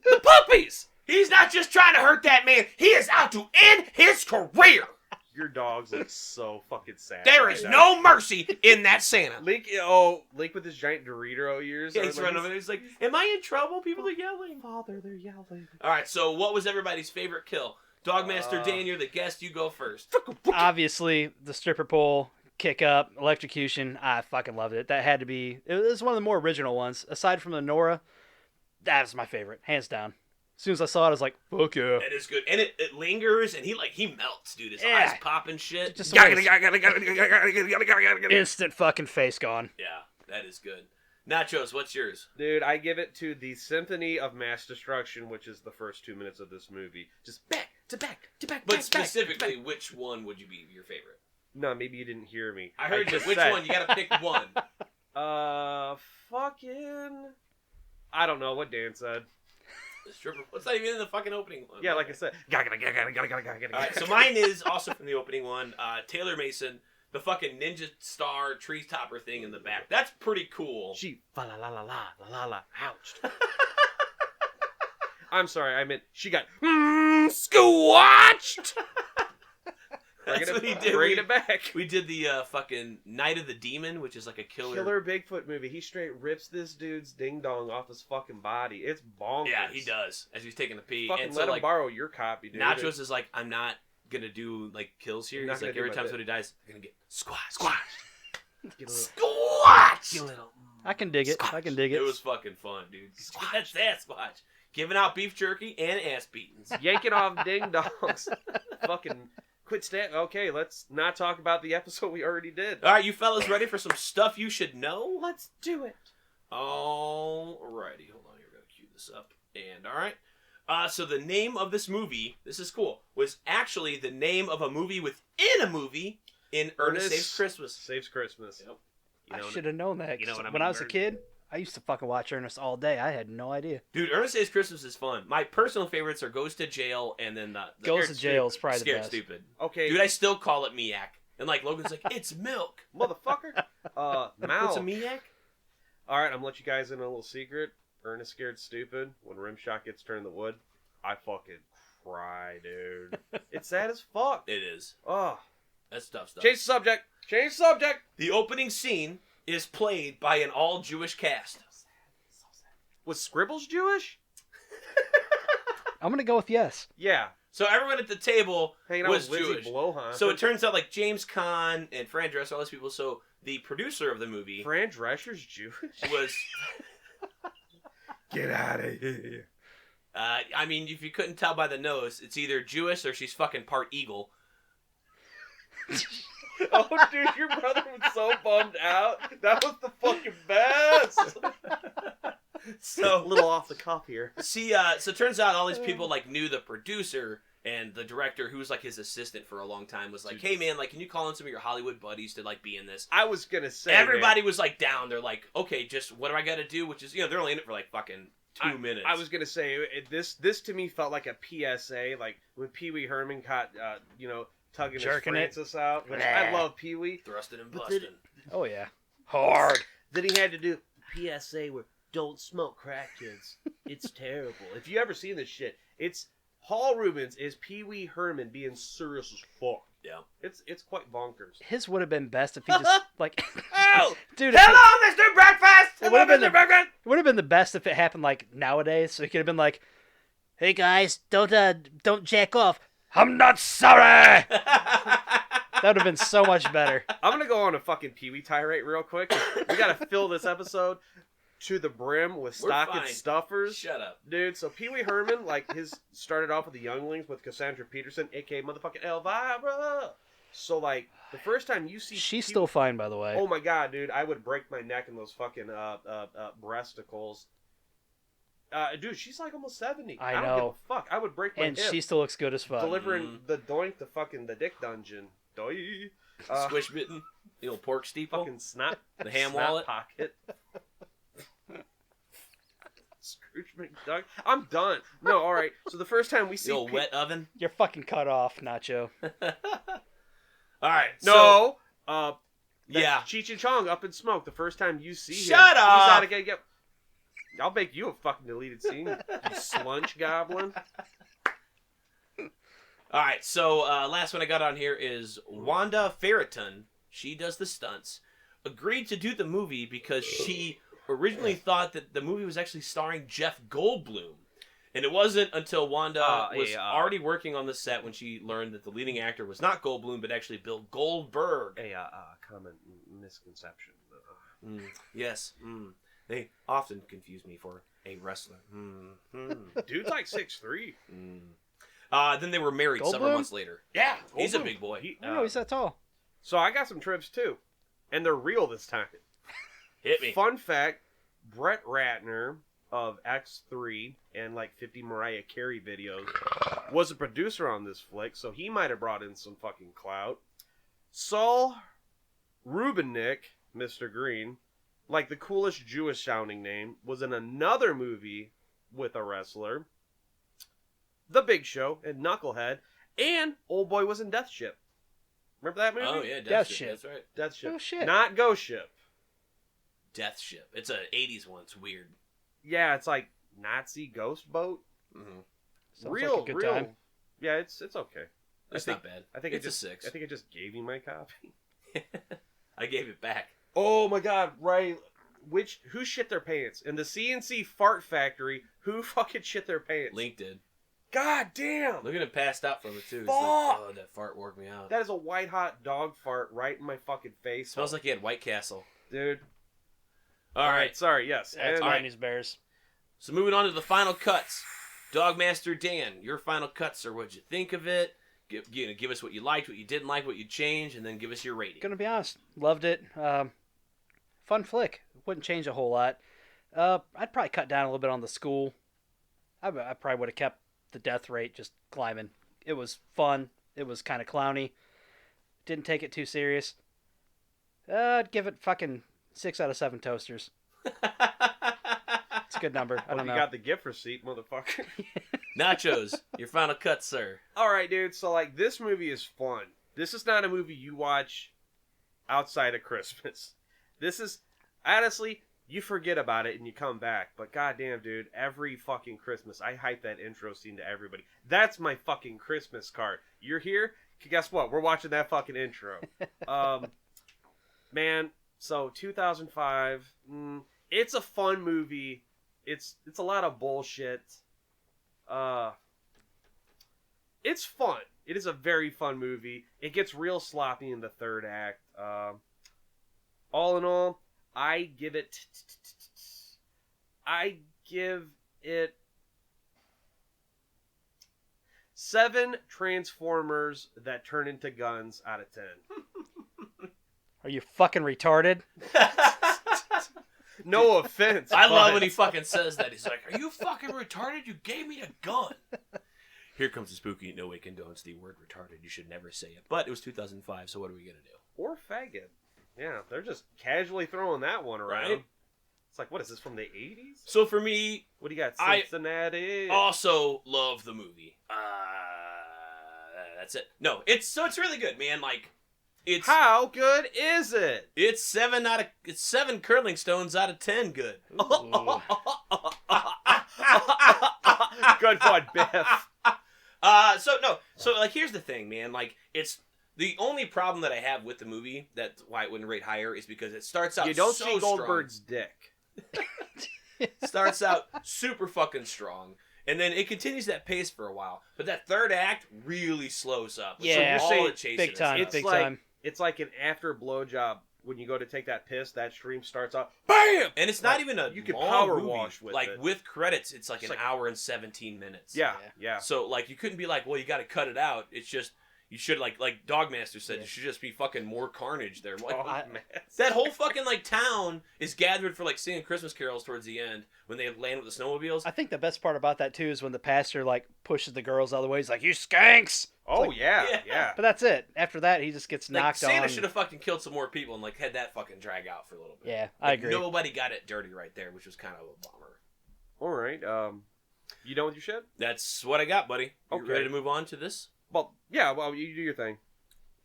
The puppies. He's not just trying to hurt that man. He is out to end his career. Your dogs look so fucking sad. There right is now. no mercy in that Santa. Link with his giant Dorito ears. Yeah, he's running over there. He's like, am I in trouble? People are yelling. Father, they're yelling. All right, so what was everybody's favorite kill? Dogmaster Dan, you're the guest. You go first. Obviously, the stripper pole, kick up, electrocution. I fucking loved it. That had to be. It was one of the more original ones. Aside from the Nora, that was my favorite, hands down. As soon as I saw it, I was like, fuck yeah. It is good, and it lingers, and he melts, dude. His Yeah. eyes pop and shit. Just Yeah, instant fucking face gone. that is good. Nachos, what's yours? Dude, I give it to the Symphony of Mass Destruction, which is the first 2 minutes of this movie. Just back to back to back. But back, specifically, back. which one would you be your favorite? No, maybe you didn't hear me. I heard you. just Which said- one? You gotta pick one. Fucking. I don't know what Dan said. The stripper. What's not even in the fucking opening one? Yeah, like I said. All right, so mine is also from the opening one. Taylor Mason, the fucking ninja star tree topper thing in the back. That's pretty cool. She fa la la la la la la ouched. I'm sorry, I meant she got squatched. That's what he did. Bringing it back. We did the fucking Night of the Demon, which is like a Killer Bigfoot movie. He straight rips this dude's ding dong off his fucking body. It's bonkers. Yeah, he does. As he's taking a pee. Fucking and let so, him like, borrow your copy, dude. Nachos is like, I'm not gonna do like kills here. I'm not He's gonna like, do every my time bit. somebody dies, I'm gonna get squash. Get a little, Squash! get a little. I can dig it. I can dig it. It was fucking fun, dude. That's that squash. Giving out beef jerky and ass beatings. Yanking off ding dongs. Fucking quit stat. Okay, let's not talk about the episode we already did. All right, you fellas ready for some stuff you should know? Let's do it. Alrighty, hold on here. We're gonna cue this up. And all right, So the name of this movie, this is cool, was actually the name of a movie within a movie in Ernest Saves Christmas. Saves Christmas. Yep. You know, I should have known that. you know what I When mean, I was a nerd? kid, I used to fucking watch Ernest all day. I had no idea. Dude, Ernest Saves Christmas is fun. My personal favorites are Goes to Jail and then the Goes Scared to Jail is probably the Scared best. Stupid. Okay, Dude, I still call it Miak. And like Logan's like, it's milk. motherfucker. What's a Mal. Miak? All right, I'm gonna let you guys in on a little secret. Ernest Scared Stupid. When Rimshot gets turned in the wood, I fucking cry, dude. It's sad as fuck. It is. Oh, That's tough stuff. change the subject. Change the subject. The opening scene is played by an all-Jewish cast. Was Scribbles Jewish? I'm gonna go with yes. Yeah. So everyone at the table Hanging out was with Lindsay Jewish. Lohan. So it turns out like James Caan and Fran Drescher, all those people. So the producer of the movie Fran Drescher's Jewish? was, Get out of here. I mean, if you couldn't tell by the nose, it's either Jewish or she's fucking part eagle. Oh, dude, your brother was so bummed out. That was the fucking best. So A little off the cuff here. see, so it turns out all these people like knew the producer and the director, who was like his assistant for a long time, was like, "Hey man, like, can you call in some of your Hollywood buddies to like be in this?" I was gonna say, Everybody was like down. They're like, "Okay, just what do I got to do?" Which is, they're only in it for like fucking 2 minutes. I was gonna say this to me felt like a PSA, like when Pee Wee Herman caught, tugging Jerking it. his Francis out. Which I love Pee Wee. thrusting and But busting. Oh yeah. Hard. Then he had to do PSA where don't smoke crack, kids. It's terrible. If you ever seen this shit, it's Paul Rubens is Pee Wee Herman being serious as fuck. Yeah. It's quite bonkers. His would have been best if he just like. Oh, Dude, Hello, Mr. Breakfast. It would have been Breakfast. it would have been the best if it happened like nowadays. So he could have been like, "Hey guys, don't jack off. I'm not sorry." That would have been so much better. I'm gonna go on a fucking Pee Wee tirade real quick. We gotta fill this episode to the brim with We're stocking fine. stuffers. Shut up. Dude, so Pee Wee Herman, like, his started off with the Younglings with Cassandra Peterson, aka motherfucking Elvira. So, like, the first time you see She's Pee- still fine, by the way. Oh my god, dude, I would break my neck in those fucking breasticles. Dude, she's like almost 70. I don't know. give a fuck. I would break my And hip she still looks good as fuck. delivering the doink to fucking the dick dungeon. Doy. Squish bitten. The old pork steeple. Fucking snap. The ham snap wallet. pocket. Scrooge McDuck. I'm done. No, all right. So the first time we see The old wet oven. You're fucking cut off, Nacho. All right. no, So, that's yeah. Cheech and Chong up in smoke. The first time you see him, Shut up! He's out of get. I'll make you a fucking deleted scene, you slunch goblin. All right. So last one I got on here is Wanda Ferriton. She does the stunts. Agreed to do the movie because she originally thought that the movie was actually starring Jeff Goldblum. And it wasn't until Wanda was already working on the set when she learned that the leading actor was not Goldblum, but actually Bill Goldberg. A common misconception. Yes. They often confuse me for a wrestler. Dude's like 6'3". Then they were married several Goldblum? months later. Yeah, He's a Goldblum. big boy. I don't know he's that tall. So I got some trips too, and they're real this time. Hit me. Fun fact: Brett Ratner of X3 and like 50 Mariah Carey videos was a producer on this flick, so he might have brought in some fucking clout. Saul Rubennick, Mr. Green, like the coolest Jewish sounding name, was in another movie with a wrestler, The Big Show and Knucklehead, and Old Boy was in Death Ship. Remember that movie? Oh yeah, Death Death Ship. Ship. That's right. Death Ship. Oh, shit. Not Ghost Ship. Death Ship. It's a '80s one. It's weird. Yeah, it's like Nazi ghost boat. Sounds real, like a good real. time. Yeah, it's okay. It's not bad. I think it's it just, a 6. I think I just gave you my copy. I gave it back. Oh my god! Right? Who shit their pants in the CNC Fart Factory? Who fucking shit their pants? Link did. God damn! Look at him passed out from it too. He's Fuck! like, oh, that fart wore me out. That is a white hot dog fart right in my fucking face. Smells like he had White Castle. dude. All right. Sorry. Yes. That's And- Barney's Bears. So moving on to the final cuts. Dogmaster Dan, your final cuts are what'd you think of it? Give us what you liked, what you didn't like, what you changed, and then give us your rating. Gonna be honest, loved it. Fun flick. Wouldn't change a whole lot. I'd probably cut down a little bit on the school I probably would have kept the death rate just climbing. It was fun. It was kind of clowny. Didn't take it too serious. I'd give it fucking 6 out of 7 toasters. It's a good number. I don't know. You got the gift receipt, motherfucker. Nachos, your final cut, sir. All right, dude. So, like, this movie is fun. This is not a movie you watch outside of Christmas. This is, honestly, you forget about it and you come back. But goddamn, dude, every fucking Christmas, I hype that intro scene to everybody. That's my fucking Christmas card. You're here? Guess what? We're watching that fucking intro. Man, so 2005, it's a fun movie. It's a lot of bullshit. It's fun. It is a very fun movie. It gets real sloppy in the third act. All in all, I give it 7 Transformers that turn into guns out of 10. Are you fucking retarded? No offense. I love but- when he fucking says that. He's like, "Are you fucking retarded? You gave me a gun." Here comes the spooky. No way condones the word retarded. You should never say it. But it was 2005, so what are we gonna do? Or faggot. Yeah, they're just casually throwing that one around. Right? It's like, what is this, from the 80s? So for me, What do you got, I Cincinnati? also love the movie. That's it. No, it's really good, man. Like, it's How good is it? it's 7 curling stones out of 10 good. Good one, Biff. So like here's the thing, man. Like, it's the only problem that I have with the movie, that's why it wouldn't rate higher, is because it starts out You don't so see Goldberg's dick. starts out super fucking strong, and then it continues that pace for a while. But that third act really slows up. Yeah, so all saying it chases big time. It's Big like time. it's like an after blowjob. When you go to take that piss, that stream starts out, BAM! And it's not Like, even a you can long power movie. wash with like it. with credits, it's like It's an like- hour and 17 minutes. Yeah, yeah. So like you couldn't be like, well, you got to cut it out. It's just you should like Dogmaster said, Yeah. you should just be fucking more carnage there. Like, Oh, man. that whole fucking like town is gathered for like singing Christmas carols towards the end when they land with the snowmobiles. I think the best part about that too is when the pastor like pushes the girls out of the way. He's like, "You skanks!" Oh, like- yeah, Yeah. yeah. But that's it. After that, he just gets Like, knocked Santa on. should have fucking killed some more people and like had that fucking drag out for a little bit. Yeah, I Like, agree. Nobody got it dirty right there, which was kind of a bummer. All right. You done with your shit? That's what I got, buddy. You Okay. ready to move on to this? Well, yeah. Well, you do your thing.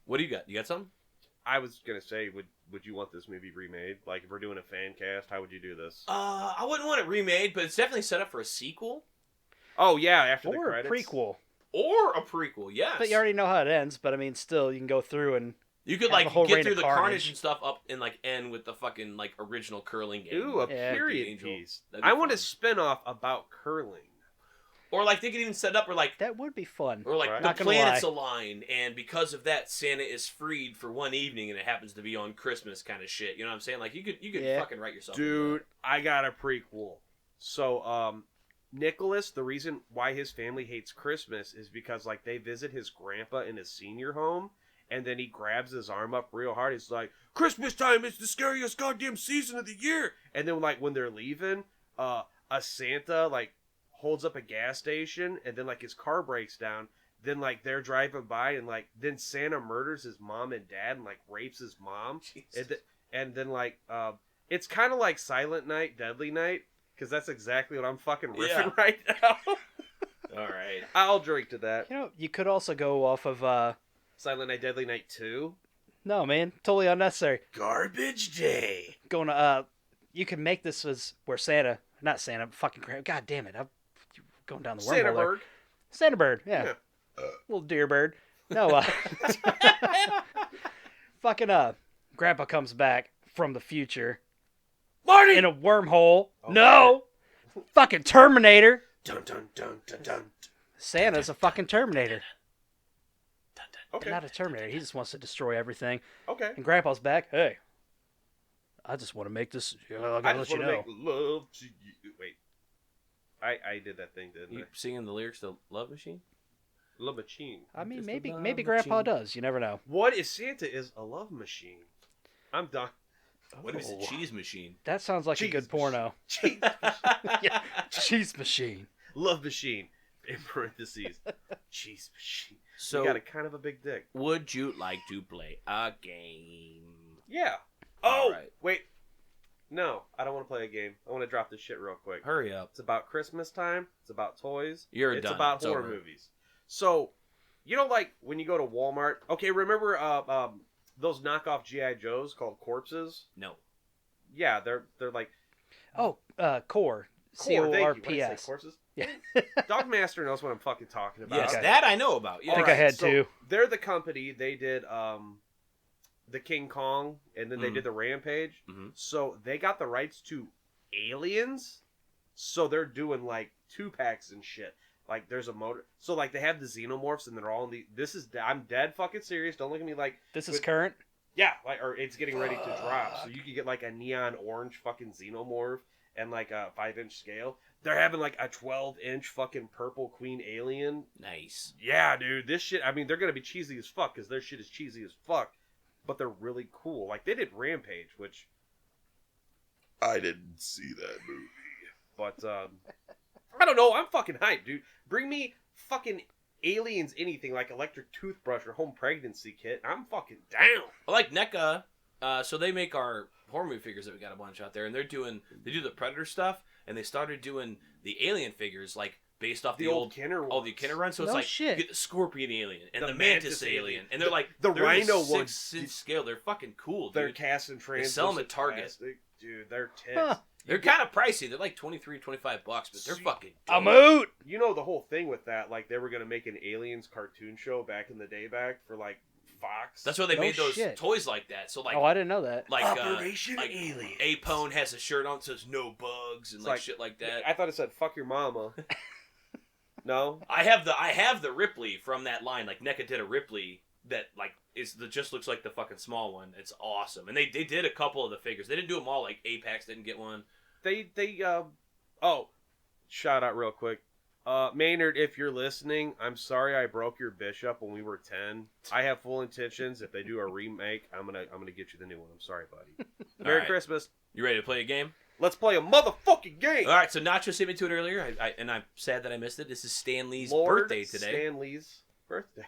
What do you got? You got something? I was gonna say, would you want this movie remade? Like, if we're doing a fan cast, how would you do this? I wouldn't want it remade, but it's definitely set up for a sequel Oh yeah, after the Or a credits. prequel. or a prequel. Yes, But you already know how it ends. But I mean, still, you can go through and you could have like a whole get reign through of the carnage carnage. and stuff up and like end with the fucking like original curling game. Ooh, a Yeah. period Angel. piece. That'd be I want a fun. spin-off about curling. Or like they could even set up where like that would be fun. or like Right. the Not gonna planets lie. align, and because of that, Santa is freed for one evening, and it happens to be on Christmas, kind of shit. You know what I'm saying? Like you could Yeah. fucking write yourself. into Dude, I got a prequel. So, Nicholas, the reason why his family hates Christmas is because, like, they visit his grandpa in his senior home, and then he grabs his arm up real hard. He's like, Christmas time is the scariest goddamn season of the year. And then, like, when they're leaving, a Santa, like, holds up a gas station, and then, like, his car breaks down. Then, like, they're driving by, and, like, then Santa murders his mom and dad and, like, rapes his mom. Jesus. And then, like, it's kind of like Silent Night, Deadly Night, because that's exactly what I'm fucking riffing Yeah. right now. All right. I'll drink to that. You know, you could also go off of. Silent Night, Deadly Night 2. No, man, totally unnecessary. Garbage Day. Going to you can make this as where Santa, not Santa, fucking God damn it, I'm going down the wormhole Santa there. Bird. Santa bird, yeah. Little deer bird. No, fucking Grandpa comes back from the future Marty! in a wormhole. Okay. No, fucking Terminator. Dun, dun, dun, dun, dun. Santa's a fucking Terminator. Okay. Not a Terminator. He just wants to destroy everything. Okay. And Grandpa's back. Hey, I just want to make this. I I gotta just let you want to know. make love to you. Wait. I did that thing, didn't You I? singing the lyrics to Love Machine? Love machine. I mean, Just a maybe love Grandpa machine. does. You never know. What if Santa is a love machine? I'm done. What is a Oh. cheese machine? That sounds like a Cheese good porno. Cheese. Yeah, cheese machine. Love machine. In parentheses. Cheese machine. So, You got a kind of a big dick. would you like to play a game? Yeah. All Oh, right. wait. No, I don't want to play a game. I want to drop this shit real quick. Hurry up. It's about Christmas time. It's about toys. You're It's done. about It's horror over. movies. So, you know, like when you go to Walmart. Okay, remember those knockoff GI Joes called Corpses? No. Yeah, they're like Oh, Core. Thank you. What did I say, C-O-R-P-S. Corpses? Yeah. Dogmaster knows what I'm fucking talking about. Yes, Okay. that I know about. I Yeah. think I had so two. They're the company. They did the King Kong, and then they Mhm. did the Rampage. Mhm. So they got the rights to Aliens. So they're doing like 2-packs and shit. Like there's a motor. So like they have the xenomorphs, and they're all in the. This is I'm dead fucking serious. Don't look at me like This is with- current. yeah, like or it's getting ready to drop. So you can get like a neon orange fucking xenomorph and like a 5-inch scale. They're having like a 12-inch fucking purple queen alien. Nice. Yeah, dude, this shit. I mean, they're gonna be cheesy as fuck because their shit is cheesy as fuck, but they're really cool. Like they did Rampage, which I didn't see that movie. but I don't know. I'm fucking hyped, dude. Bring me fucking aliens, anything like electric toothbrush or home pregnancy kit. I'm fucking down. I like NECA. So they make our horror movie figures that we got a bunch out there, and they do the Predator stuff, and they started doing the Alien figures like based off The the old Kenner all the ones. Kenner run. So it's No like shit. you get the Scorpion Alien and The the Mantis Mantis Alien, Alien. and they're like The they're Rhino in ones. 6-inch scale. They're fucking cool, They're dude. cast and trans. sell 'em at Target. Plastic. Dude, they're tits. Huh. They're kind of pricey. They're like $23, $25, but they're Sweet. fucking. I'm dope. out. You know the whole thing with that, like they were gonna make an Aliens cartoon show back in the day, back for like Fox. That's why they No made those shit. toys like that. So like Oh, I didn't know that. like Operation like Alien. Apone has a shirt on that says no bugs and It's like like- shit like that. I thought it said "fuck your mama." No, I have the Ripley from that line. Like NECA did a Ripley that like just looks like the fucking small one. It's awesome. And they did a couple of the figures. They didn't do them all. Like Apex didn't get one. they oh, shout out real quick. Maynard, if you're listening, I'm sorry I broke your bishop when we were 10. I have full intentions. If they do a remake, I'm gonna get you the new one. I'm sorry, buddy. Merry right. Christmas. You ready to play a game? Let's play a motherfucking game. All right. So Nacho sent me to it earlier, and I'm sad that I missed it. This is Stan Lee's Lord birthday today. Stan Lee's birthday.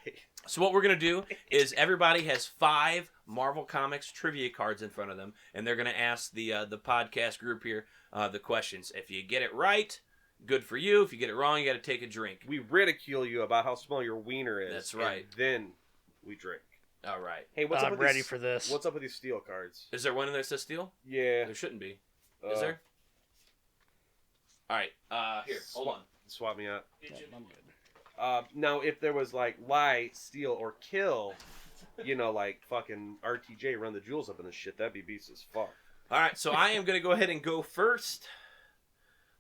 So what we're gonna do is everybody has 5 Marvel Comics trivia cards in front of them, and they're gonna ask the podcast group here the questions. If you get it right, good for you. If you get it wrong, you got to take a drink. We ridicule you about how small your wiener is. That's right. And then we drink. All right. Hey, what's up I'm with ready these, for this. What's up with these steel cards? Is there one in there that says steel? Yeah. There shouldn't be. Is uh, there? All right. Here, hold on. Swap me out. Yeah, I'm good. Now, if there was like lie, steal, or kill, you know, like fucking RTJ run the jewels up in this shit, that'd be beast as fuck. All right. So I am gonna go ahead and go first.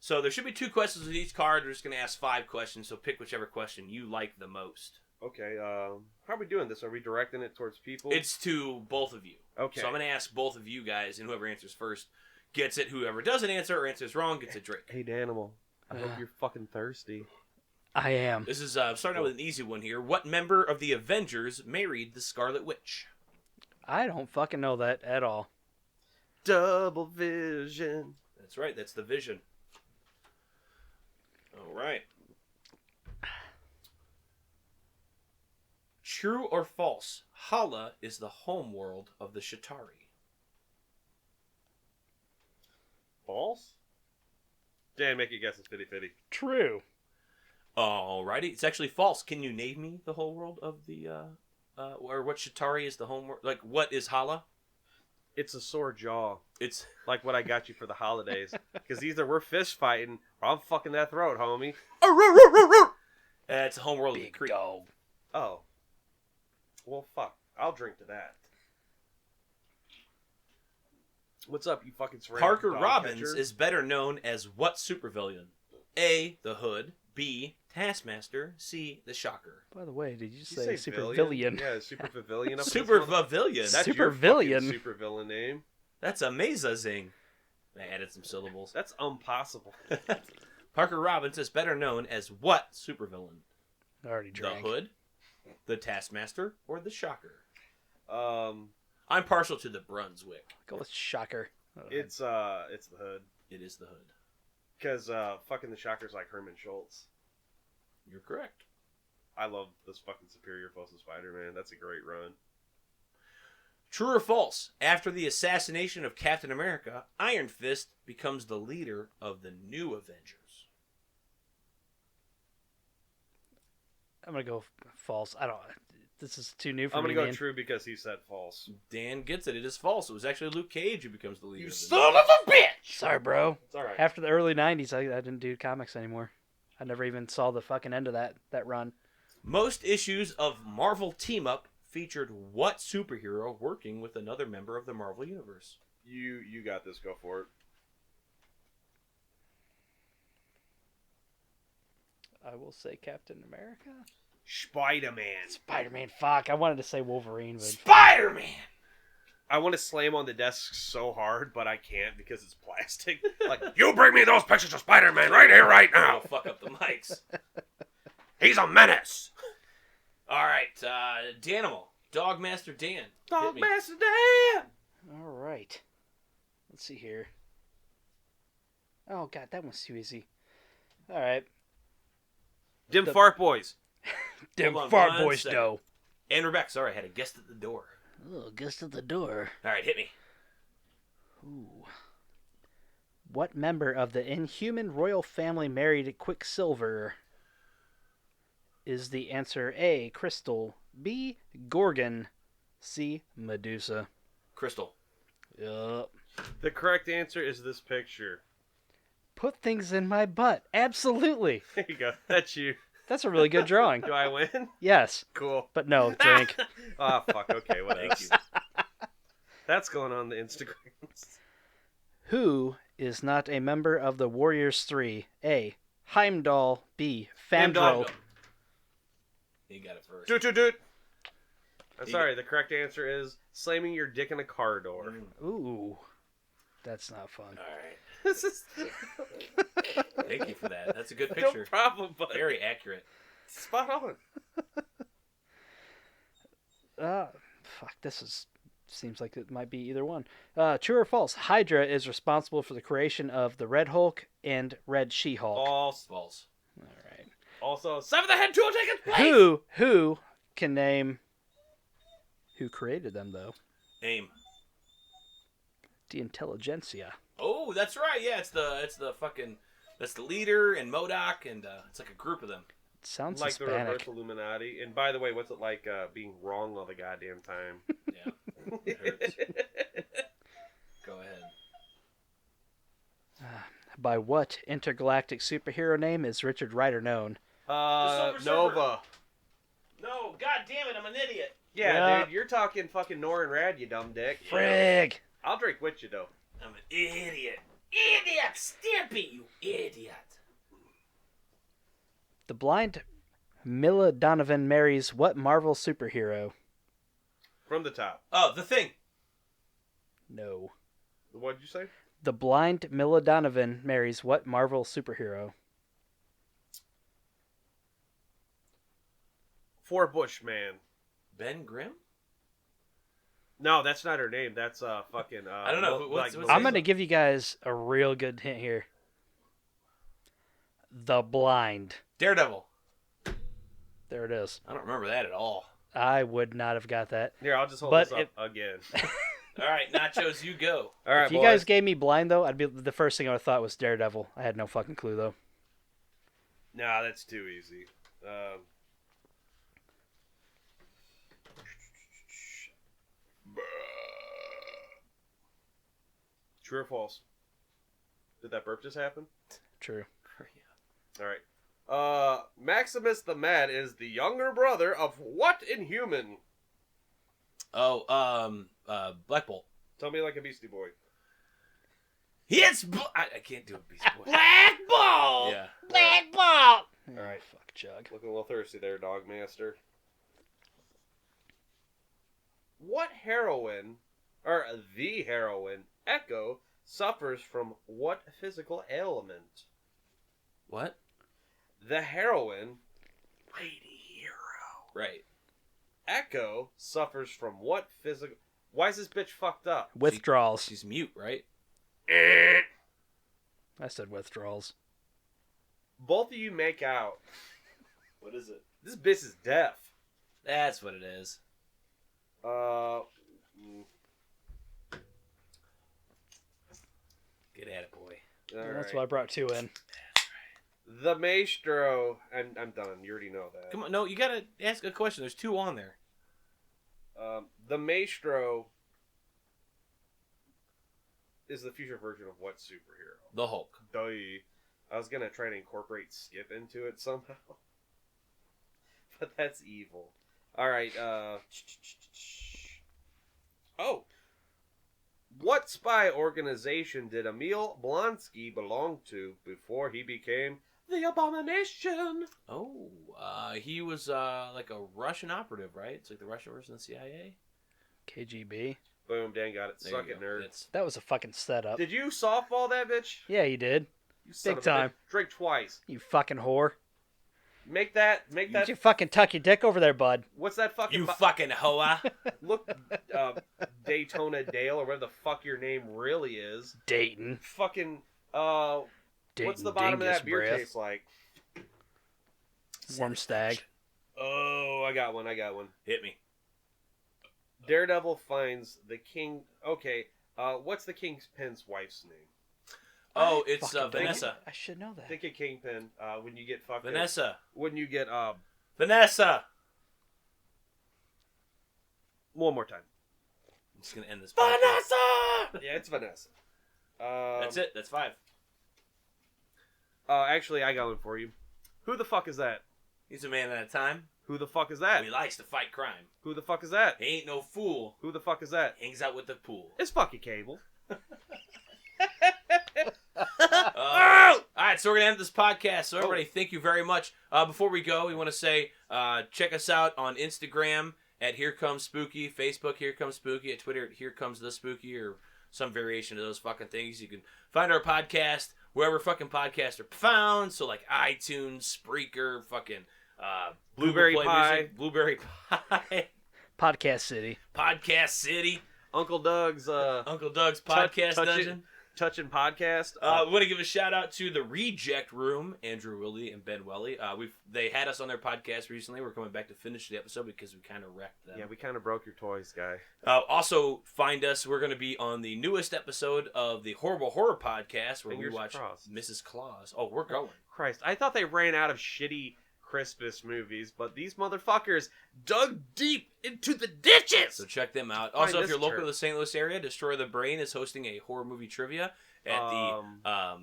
So there should be 2 questions with each card. We're just gonna ask 5 questions. So pick whichever question you like the most. Okay, how are we doing this? Are we directing it towards people? It's to both of you. okay. So I'm gonna ask both of you guys, and whoever answers first gets it. Whoever doesn't answer or answers wrong gets a drink. Hey, Danimal, I hope you're fucking thirsty. I am. This is starting out with an easy one here. What member of the Avengers married the Scarlet Witch? I don't fucking know that at all. Double vision. That's right. That's the Vision. All right. True or false? Hala is the homeworld of the Chitauri. False? Dan, make your guesses 50-50. True. Alrighty. It's actually false. Can you name me the whole world of the or what Chitauri is the homeworld? Like, what is Hala? It's a sore jaw, It's like what I got you for the holidays. Because either we're fist fighting, or I'm fucking that throat, homie. it's the homeworld of the Big Kree. dog. Oh. Well, fuck. I'll drink to that. What's up, you fucking ceramic Parker dog Robbins catcher? is better known as what supervillain? A. The Hood. B. Taskmaster. C. The Shocker. By the way, did you Did say super villain? villain? Yeah, super pavilion. Super Villain. That's Super your villain. fucking super villain name. That's amazing. I added some syllables. That's impossible. Parker Robbins is better known as what supervillain? I already drank. The Hood, the Taskmaster, or the Shocker? Um, I'm partial to the Brunswick. Go with shocker. it's the hood. It is the Hood. Because fucking the Shocker's like Herman Schultz. You're correct. I love this fucking Superior Force of Spider-Man. That's a great run. True or false? After the assassination of Captain America, Iron Fist becomes the leader of the new Avengers. I'm gonna go false. I don't. This is too new for me. I'm gonna go man. true because he said false. Dan gets it. It is false. It was actually Luke Cage who becomes the leader. You of the son of a bitch! Sorry, bro. It's all right. After the early '90s, I didn't do comics anymore. I never even saw the fucking end of that run. Most issues of Marvel Team Up featured what superhero working with another member of the Marvel Universe? You got this. Go for it. I will say Captain America. Spider-Man. Spider-Man. Fuck. I wanted to say Wolverine, but Spider-Man! I want to slam on the desk so hard, but I can't because it's plastic. Like, you bring me those pictures of Spider-Man right here, right now. I'll fuck up the mics. He's a menace. All right, Danimal. Dogmaster Dan. Hit me. Dogmaster Dan. all right. Let's see here. Oh god, that one's too easy. All right. Dim The- Fart Boys. Them Hold on fart one boys second. though. And Rebecca. Sorry, I had a guest at the door. Oh, guest at the door. All right, hit me. Ooh. What member of the Inhuman royal family married Quicksilver? Is the answer A, Crystal, B, Gorgon, C, Medusa? Crystal. Yup. The correct answer is this picture. Put things in my butt. Absolutely. There you go. That's you. That's a really good drawing. Do I win? Yes, Cool. but no, drink. Ah, fuck. Okay, what Thank else? you. That's going on the Instagrams. Who is not a member of the Warriors 3? A, Heimdall, B, Fandral. Heimdall. You got it first. Doot. I'm You sorry, the correct answer is slamming your dick in a car door. Ooh, that's not fun. All right. This is Thank you for that. That's a good no picture. problem, but Very accurate. spot on. Fuck, seems like it might be either one. True or false? Hydra is responsible for the creation of the Red Hulk and Red She-Hulk. False. False. All right. Also, Seven the Head Tool takes place. Who can name who created them though? Name. The Intelligentsia. Oh, that's right. Yeah, it's the leader and MODOK and it's like a group of them. It sounds Like the Hispanic. reverse Illuminati. And by the way, what's it like being wrong all the goddamn time? Yeah. It hurts. Go ahead. By what intergalactic superhero name is Richard Rider known? Silver Nova. No, god damn it, I'm an idiot. Yeah, Yeah. dude, you're talking fucking Norrin Rad, you dumb dick. Frig! I'll drink with you, though. I'm an idiot. Idiot! Stimpy, you idiot. The blind Mila Donovan marries what Marvel superhero? From the top. Oh, the thing. No. What'd you say? The blind Mila Donovan marries what Marvel superhero? Four Bush Man. Ben Grimm? No, that's not her name. That's fucking. I don't know. What's I'm going to give you guys a real good hint here. The blind. Daredevil. There it is. I don't remember that at all. I would not have got that. Here, I'll just hold But this up again. All right, Nachos, you go. All right, If you boys. guys gave me blind, though, I'd be the first thing I would have thought was Daredevil. I had no fucking clue, though. Nah, that's too easy. True or false? Did that burp just happen? True. All right. Maximus the Mad is the younger brother of what Inhuman? Oh, Black Bolt. Tell me like a Beastie Boy. I can't do a Beast Boy. Black Ball! Yeah. Black Ball! All right. Fuck, Chug. Looking a little thirsty there, Dog Master. What heroine, or the heroine, Echo, suffers from what physical ailment? What? The heroine, Lady Hero, Right. Echo, suffers from what physical... Why is this bitch fucked up? Withdrawals. She's mute, right? I said withdrawals. Both of you make out. What is it? This bitch is deaf. That's what it is. Get at it, boy. That's why I brought 2 in. The Maestro. I'm done. You already know that. Come on, no, you gotta ask a question. There's 2 on there. The Maestro is the future version of what superhero? The Hulk. Duh. I was gonna try to incorporate Skip into it somehow, but that's evil. All right. Oh, what spy organization did Emil Blonsky belong to before he became the Abomination? Oh, he was like a Russian operative, right? It's like the Russian version of the CIA. KGB. Boom, Dan got it. There Suck you it, go. nerd. It's- That was a fucking setup. Did you softball that bitch? Yeah, you did. You son Big of a bitch. time. Drink twice. You fucking whore. Make that. You fucking tuck your dick over there, bud. What's that fucking? You fucking hoa. Look, Daytona Dale or whatever the fuck your name really is. Dayton. Fucking. Dayton What's the bottom of dingus that beer breath. taste like? Warm stag. Oh, I got one. Hit me. Daredevil finds the king. Okay, what's the Kingpin's wife's name? Oh, it's Fucking Vanessa. I should know that. Think of Kingpin. When you get fucking. Vanessa. When you get Vanessa. one more time. I'm just gonna end this. Vanessa. Yeah, it's Vanessa. That's it. That's 5. Actually, I got one for you. Who the fuck is that? He's a man at a time. Who the fuck is that? He likes to fight crime. Who the fuck is that? He ain't no fool. Who the fuck is that? Hangs out with the pool. It's fucking Cable. All right, so we're gonna end this podcast. So everybody, thank you very much. Before we go, we want to say check us out on Instagram at Here Comes Spooky, Facebook Here Comes Spooky, at Twitter at Here Comes the Spooky, or some variation of those fucking things. You can find our podcast wherever fucking podcasts are found. So like iTunes, Spreaker, fucking Blueberry Google Play Pie. Music, Blueberry Pie, Podcast City. Podcast City, Uncle Doug's Uncle Doug's Podcast Dungeon. Touching podcast. We want to give a shout out to the Reject Room, Andrew Willie and Ben Welly. They had us on their podcast recently. We're coming back to finish the episode because we kind of wrecked them. Yeah, we kind of broke your toys, guy. Also, find us. We're going to be on the newest episode of the Horrible Horror Podcast where Fingers we watch crossed. Mrs. Claus. Oh, we're going. Christ, I thought they ran out of shitty Christmas movies, but these motherfuckers dug deep into the ditches. So check them out. Find Also, if this you're local turd. to the St. Louis area, Destroy the Brain is hosting a horror movie trivia at the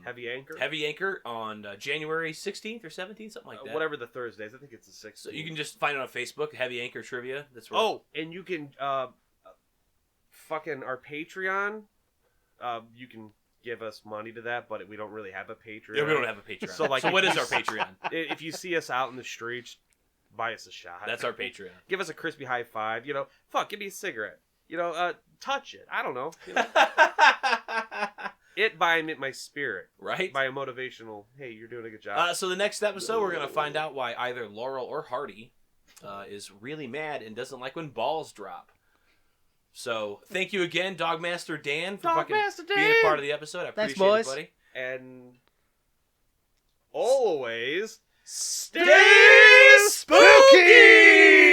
Heavy Anchor, Heavy Anchor on January 16th or 17th, something like that. whatever the Thursdays. I think it's the 6th. So you can just find it on Facebook, Heavy Anchor Trivia. That's where. Oh, and you can fucking our Patreon. You can give us money to that, but we don't really have a Patreon. Yeah, we don't have a Patreon. So, like, so what if is you- our Patreon? If you see us out in the streets, buy us a shot. That's our Patreon. Give us a crispy high five. You know, fuck, give me a cigarette. You know, touch it. I don't know. You know? It by my spirit. Right? By a motivational, hey, you're doing a good job. So the next episode, we're going to find out why either Laurel or Hardy is really mad and doesn't like when balls drop. So thank you again, Dogmaster Dan, for Dogmaster being a part of the episode. I Thanks, appreciate boys. it, buddy. And always Stay spooky!